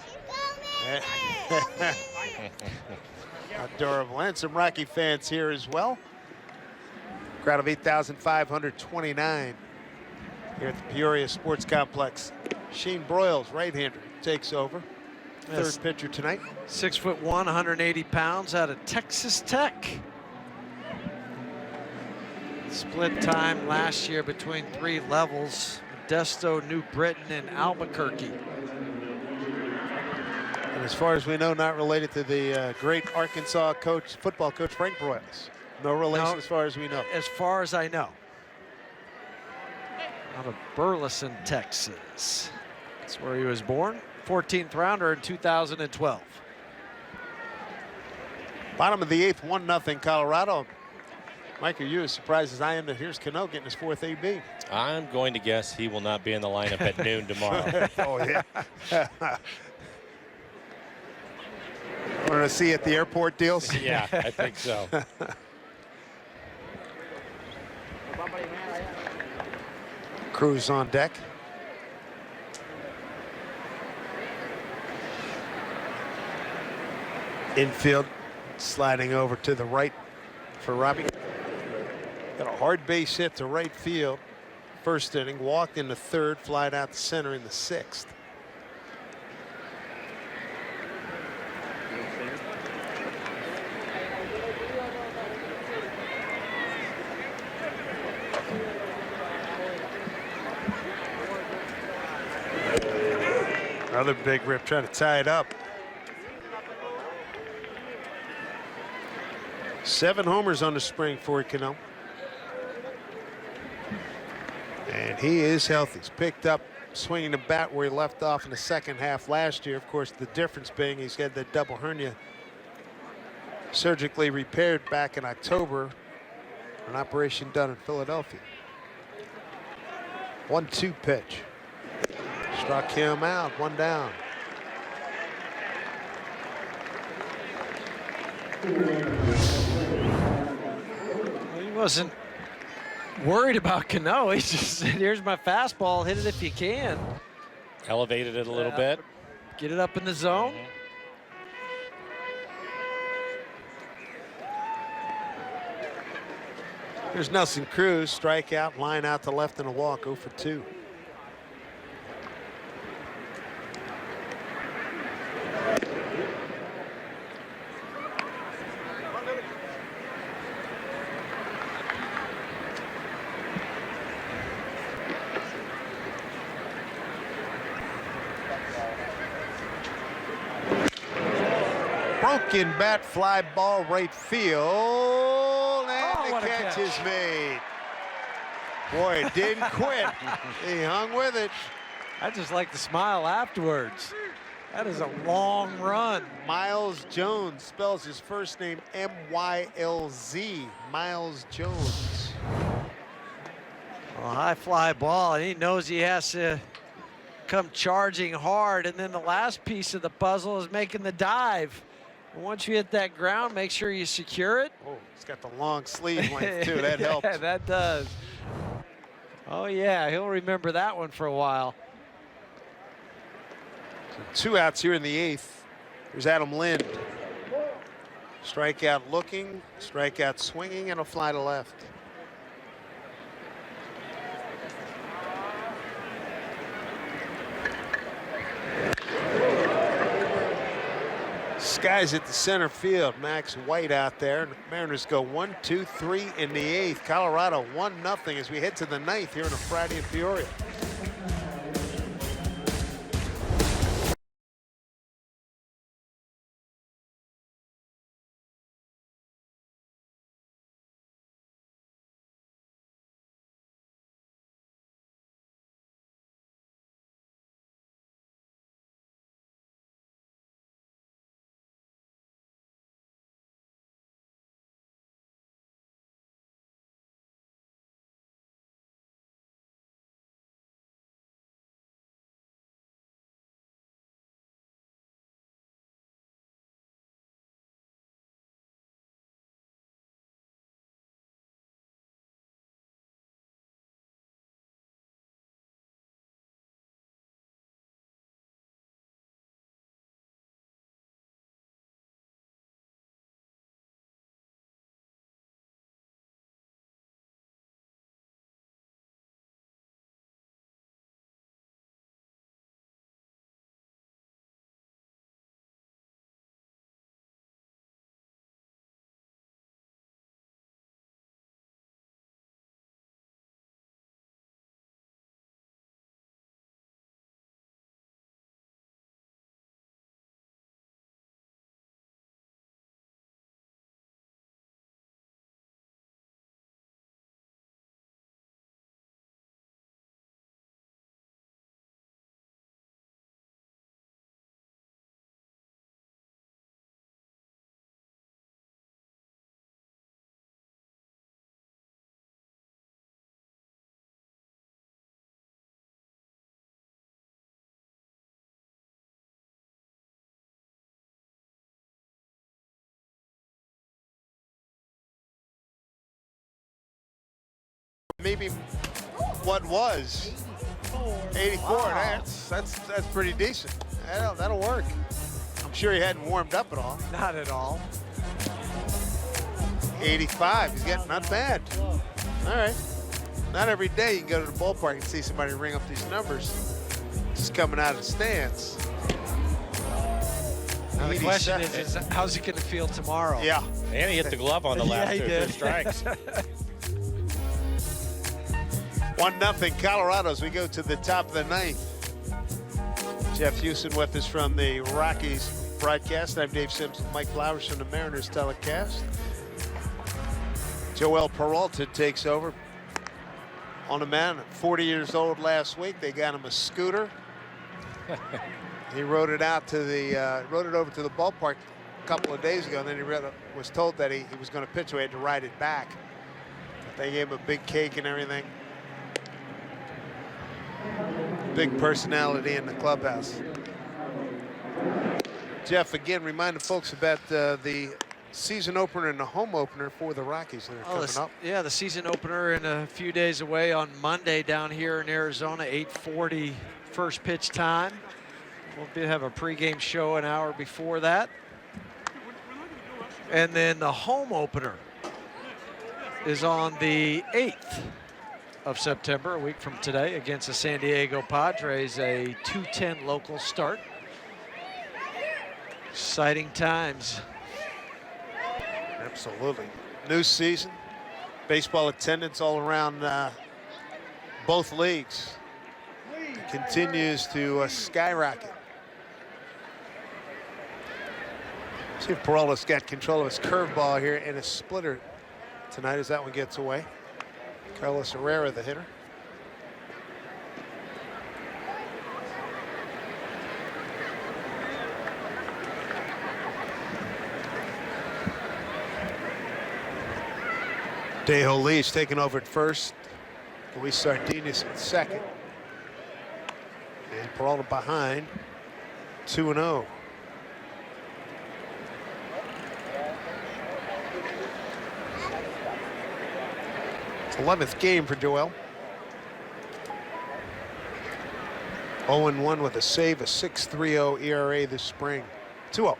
Adorable. And some Rocky fans here as well. Crowd of 8,529 here at the Peoria Sports Complex. Shane Broyles, right-hander, takes over. Third pitcher tonight. 6'1", 180 pounds out of Texas Tech. Split time last year between 3 levels. Modesto, New Britain, and Albuquerque. And as far as we know, not related to the great Arkansas coach, football coach Frank Broyles. No relation, no, as far as we know. As far as I know. Out of Burleson, Texas. That's where he was born. 14th rounder in 2012. Bottom of the 8th, 1-0 Colorado. Mike, are you as surprised as I am that here's Cano getting his 4th AB? I'm going to guess he will not be in the lineup at noon tomorrow. Oh, yeah. Want to see at the airport deals? Yeah, I think so. Cruz on deck. Infield sliding over to the right for Robbie. Got a hard base hit to right field. First inning, walked in the 3rd, flied out to center in the 6th. Another big rip, trying to tie it up. 7 homers on the spring for Cano. And he is healthy. He's picked up swinging the bat where he left off in the second half last year. Of course, the difference being he's had that double hernia surgically repaired back in October. An operation done in Philadelphia. 1-2 pitch. Struck him out, 1 down. He wasn't worried about Cano. He just said, here's my fastball, hit it if you can. Elevated it a little bit. Get it up in the zone. Here's Nelson Cruz, strikeout, line out to left and a walk, 0 for 2. Broken bat, fly ball, right field, and the catch is made. Boy, it didn't quit. He hung with it. I just like the smile afterwards. That is a long run. Miles Jones spells his first name M-Y-L-Z. Miles Jones. A high fly ball, and he knows he has to come charging hard. And then the last piece of the puzzle is making the dive. And once you hit that ground, make sure you secure it. Oh, he's got the long sleeve length too. That helps. Yeah, that does. Oh yeah, he'll remember that one for a while. 2 outs here in the 8th. Here's Adam Lind. Strikeout looking, strikeout swinging, and a fly to left. Skies at the center field. Max White out there. And the Mariners go 1-2-3 in the 8th. Colorado 1-0 as we head to the 9th here on a Friday in Peoria. Maybe what was 84. Wow. That's pretty decent. That'll work. I'm sure he hadn't warmed up at all. Not at all. 85. He's getting not bad. All right. Not every day you can go to the ballpark and see somebody ring up these numbers. Just coming out of the stands. Now the question is how's he going to feel tomorrow? Yeah. And he hit the glove on the last two strikes. 1-0 Colorado as we go to the top of the 9th. Jeff Houston with us from the Rockies broadcast. I'm Dave Sims, Mike Flowers from the Mariners telecast. Joel Peralta takes over on a man, 40 years old last week. They got him a scooter. He rode it out to the, rode it over to the ballpark a couple of days ago, and then he was told that he was going to pitch, so he had to ride it back. But they gave him a big cake and everything. Big personality in the clubhouse. Jeff, again, reminding folks about the season opener and the home opener for the Rockies that are coming up. Yeah, the season opener in a few days away on Monday down here in Arizona, 8:40 first pitch time. We'll have a pregame show an hour before that. And then the home opener is on the 8th of September, a week from today, against the San Diego Padres, a 2:10 local start. Exciting times. Absolutely. New season, baseball attendance all around both leagues continues to skyrocket. See if Peralta's got control of his curveball here and a splitter tonight as that one gets away. Carlos Herrera, the hitter. Dejo Leach taking over at first. Luis Sardinas at second. And Peralta behind, 2-0. It's 11th game for Joel. 0-1 with a save, a 6.30 ERA this spring. 2-0.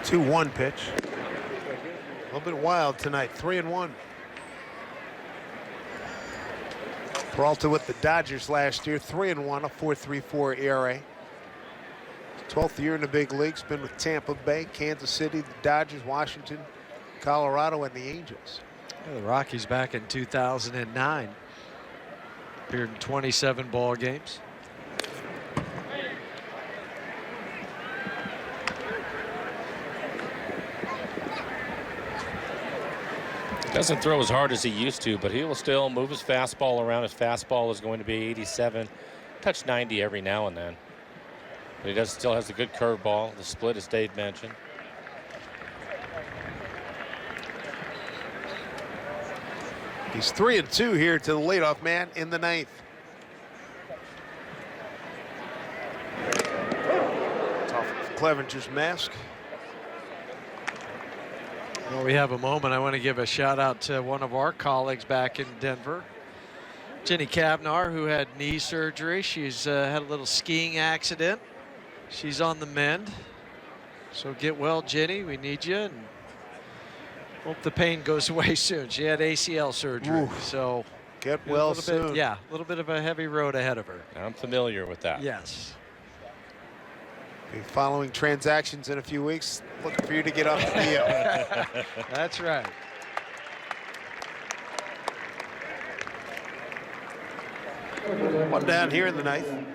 Two-1 pitch. A little bit wild tonight. 3-1. Peralta with the Dodgers last year. 3-1, a 4.34 ERA. 12th year in the big leagues. Been with Tampa Bay, Kansas City, the Dodgers, Washington, Colorado, and the Angels. Yeah, the Rockies back in 2009. Appeared in 27 ball games. Doesn't throw as hard as he used to, but he will still move his fastball around. His fastball is going to be 87, touch 90 every now and then. But he still has a good curveball. The split, as Dave mentioned. He's 3-2 here to the leadoff man in the 9th. It's off of Clevenger's mask. Well, we have a moment. I want to give a shout out to one of our colleagues back in Denver, Jenny Kavnar, who had knee surgery. She's had a little skiing accident. She's on the mend. So get well, Jenny. We need you. And hope the pain goes away soon. She had ACL surgery. Ooh, so get well soon. Yeah, a little bit of a heavy road ahead of her. I'm familiar with that. Yes. Be following transactions in a few weeks. Looking for you to get off the field. That's right. One down here in the 9th.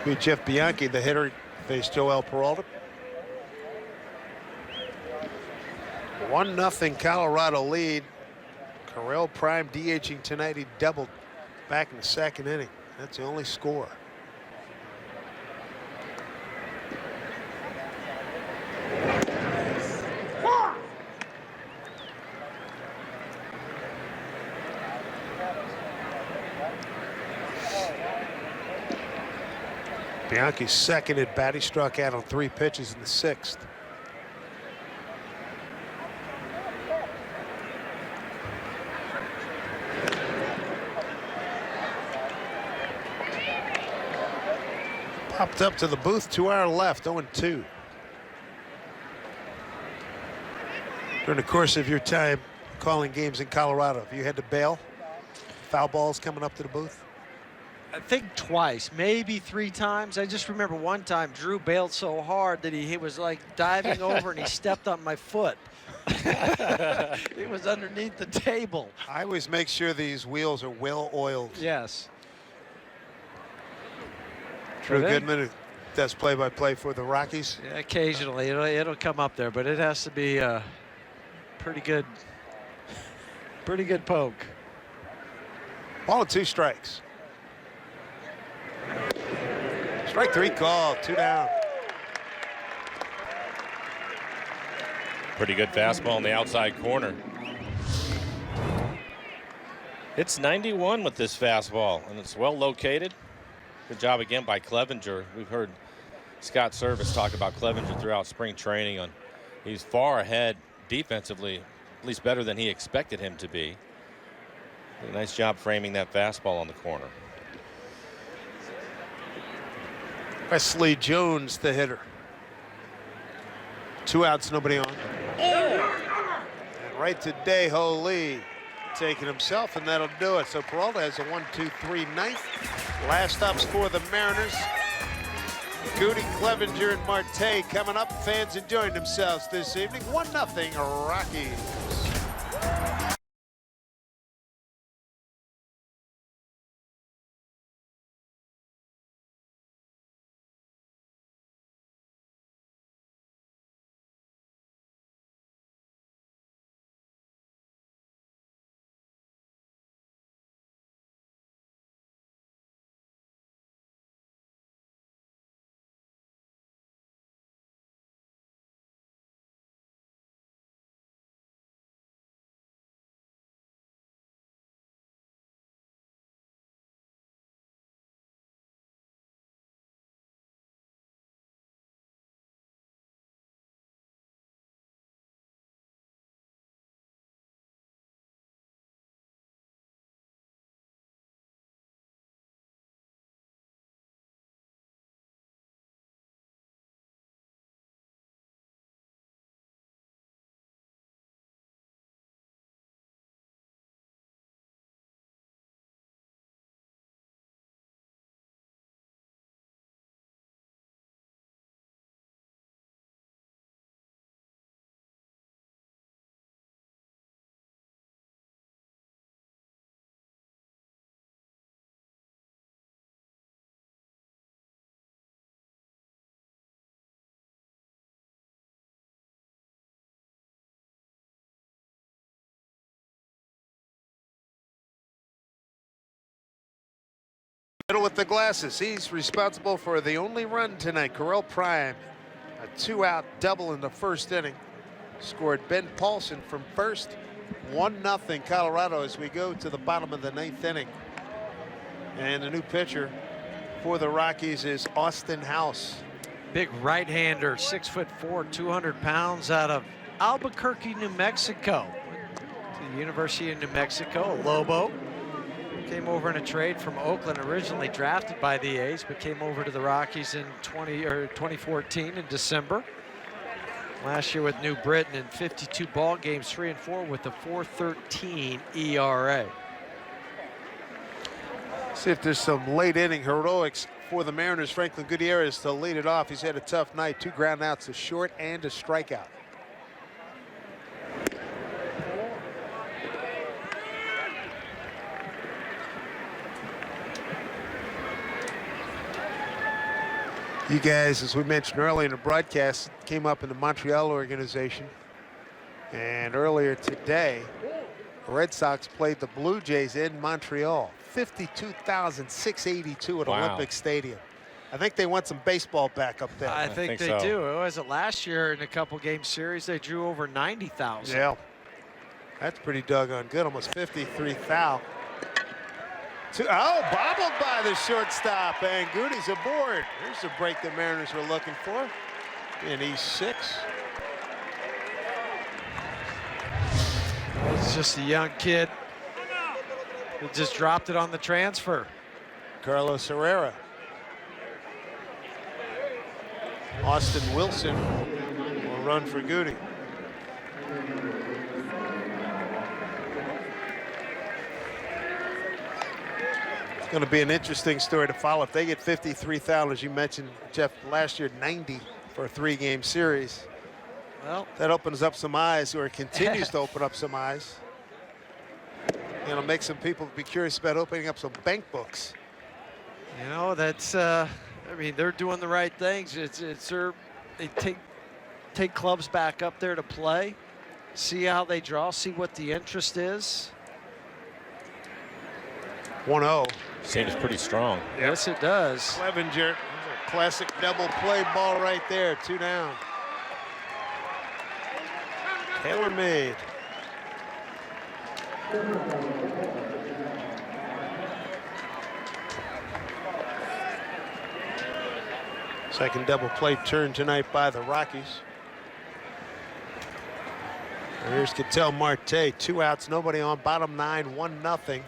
Be Jeff Bianchi, the hitter, faced Joel Peralta. 1-0 Colorado lead. Correll Prime DHing tonight. He doubled back in the 2nd inning. That's the only score. Bianchi's second at bat. He struck out on 3 pitches in the 6th. Popped up to the booth, 2 hours left, 0-2. During the course of your time calling games in Colorado, have you had to bail? Foul balls coming up to the booth? I think twice, maybe 3 times. I just remember one time Drew bailed so hard that he was like diving over and he stepped on my foot. It was underneath the table. I always make sure these wheels are well oiled. Yes. Drew Goodman, who does play-by-play for the Rockies. Yeah, occasionally it'll come up there, but it has to be a pretty good poke. Ball and 2 strikes. Strike 3 call, 2 down. Pretty good fastball in the outside corner. It's 91 with this fastball, and it's well located. Good job again by Clevenger. We've heard Scott Service talk about Clevenger throughout spring training. He's far ahead defensively, at least better than he expected him to be. A nice job framing that fastball on the corner. Wesley Jones, the hitter. 2 outs, nobody on. And right to Dae-Ho Lee, taking himself, and that'll do it. So Peralta has a 1-2-3 ninth. Last stops for the Mariners. Goody, Clevenger, and Marte coming up. Fans enjoying themselves this evening. 1-0 Rockies. Middle with the glasses. He's responsible for the only run tonight. Correll Prime, a 2-out double in the first inning. Scored Ben Paulson from first. 1-0 Colorado as we go to the bottom of the 9th inning. And the new pitcher for the Rockies is Austin House. Big right-hander, 6'4", 200 pounds, out of Albuquerque, New Mexico. To the University of New Mexico, Lobo. Came over in a trade from Oakland, originally drafted by the A's, but came over to the Rockies in 2014 in December. Last year with New Britain in 52 ball games, 3-4 with a 4.13 ERA. See if there's some late inning heroics for the Mariners. Franklin Gutierrez to lead it off. He's had a tough night. 2 ground outs, a short and a strikeout. You guys, as we mentioned earlier in the broadcast, came up in the Montreal organization. And earlier today, the Red Sox played the Blue Jays in Montreal. 52,682 at Olympic Stadium. I think they want some baseball back up there. I think they do. It was last year in a couple game series, they drew over 90,000. Yeah, that's pretty doggone good. Almost 53,000. Oh, bobbled by the shortstop, and Goody's aboard. Here's the break the Mariners were looking for in E6. It's just a young kid who just dropped it on the transfer. Carlos Herrera. Austin Wilson will run for Goody. It's going to be an interesting story to follow. If they get 53,000, as you mentioned, Jeff, last year 90 for a 3-game series. Well, that opens up some eyes, or it continues to open up some eyes. It'll make some people be curious about opening up some bank books. You know, that's, I mean, they're doing the right things. They take clubs back up there to play, see how they draw, see what the interest is. 1-0. Seems pretty strong. Yes, it does. Clevenger, classic double play ball right there, 2 down. Taylor made. Second double play turn tonight by the Rockies. And here's Ketel Marte, 2 outs, nobody on, bottom 9, 1-0.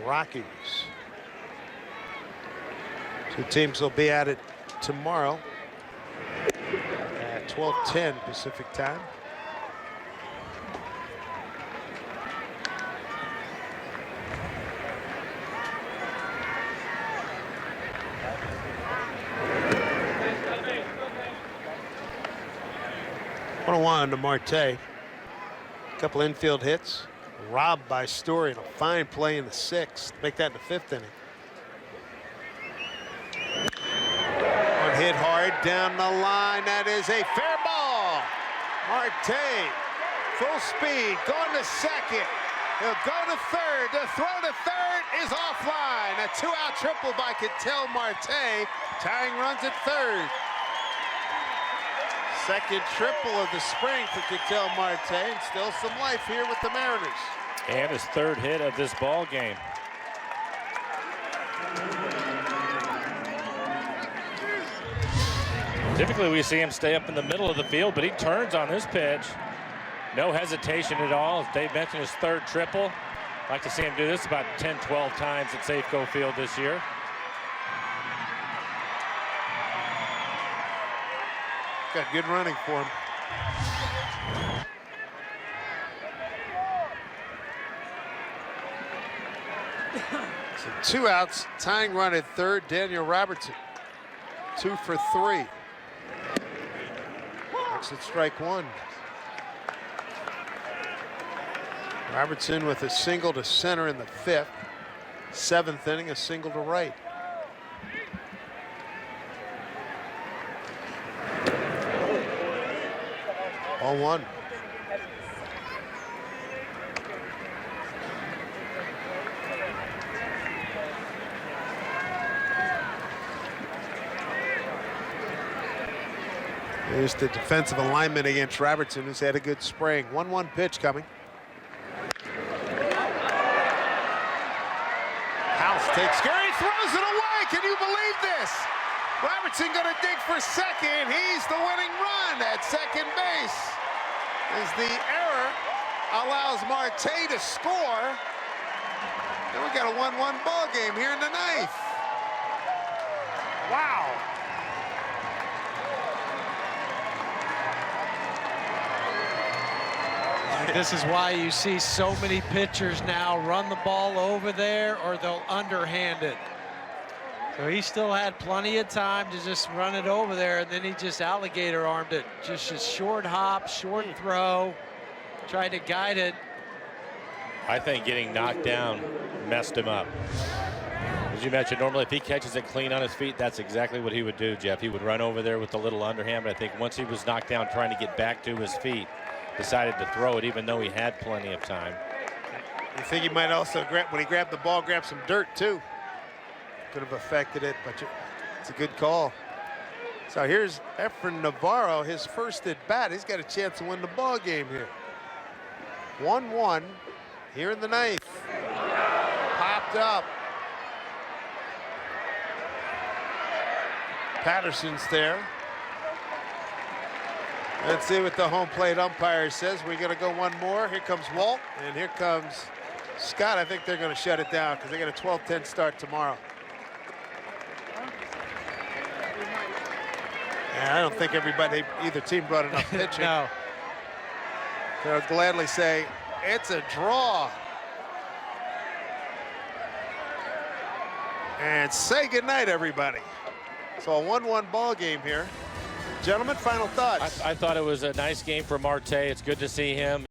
Rockies. 2 teams will be at it tomorrow at 12:10 Pacific time. On to Marte. A couple infield hits. Robbed by Story and a fine play in the 6th. Make that in the 5th inning. One hit hard down the line. That is a fair ball. Marte, full speed, going to second. He'll go to third. The throw to third is offline. A 2-out triple by Ketel Marte. Tying runs at third. Second triple of the spring for Ketel Marte, and still some life here with the Mariners. And his 3rd hit of this ball game. Typically we see him stay up in the middle of the field, but he turns on this pitch. No hesitation at all. As Dave mentioned, his 3rd triple. Like to see him do this about 10, 12 times at Safeco Field this year. Got good running for him. So 2 outs, tying run at third, Daniel Robertson. 2 for 3. Exit strike 1. Robertson with a single to center in the 5th. 7th inning, a single to right. All 1. Here's the defensive alignment against Robertson, who's had a good spring. 1-1 pitch coming. House takes care, he throws it away. Can you believe this? Robertson going to dig for second. He's the winning run at second base. As the error allows Marte to score. And we got a 1-1 ball game here in the 9th. Wow. This is why you see so many pitchers now run the ball over there, or they'll underhand it. So he still had plenty of time to just run it over there, and then he just alligator armed it. Just a short hop, short throw, tried to guide it. I think getting knocked down messed him up. As you mentioned, normally if he catches it clean on his feet, that's exactly what he would do, Jeff. He would run over there with the little underhand, but I think once he was knocked down trying to get back to his feet, decided to throw it even though he had plenty of time. You think he might also, when he grabbed the ball, grab some dirt too. Could have affected it, but it's a good call. So here's Efren Navarro, his first at bat. He's got a chance to win the ball game here. 1-1 here in the 9th. Popped up. Patterson's there. Let's see what the home plate umpire says. We're going to go one more. Here comes Walt, and here comes Scott. I think they're going to shut it down because they got a 12-10 start tomorrow. I don't think either team brought enough pitching. No. They'll gladly say it's a draw. And say goodnight, everybody. So a 1-1 ball game here. Gentlemen, final thoughts. I thought it was a nice game for Marte. It's good to see him.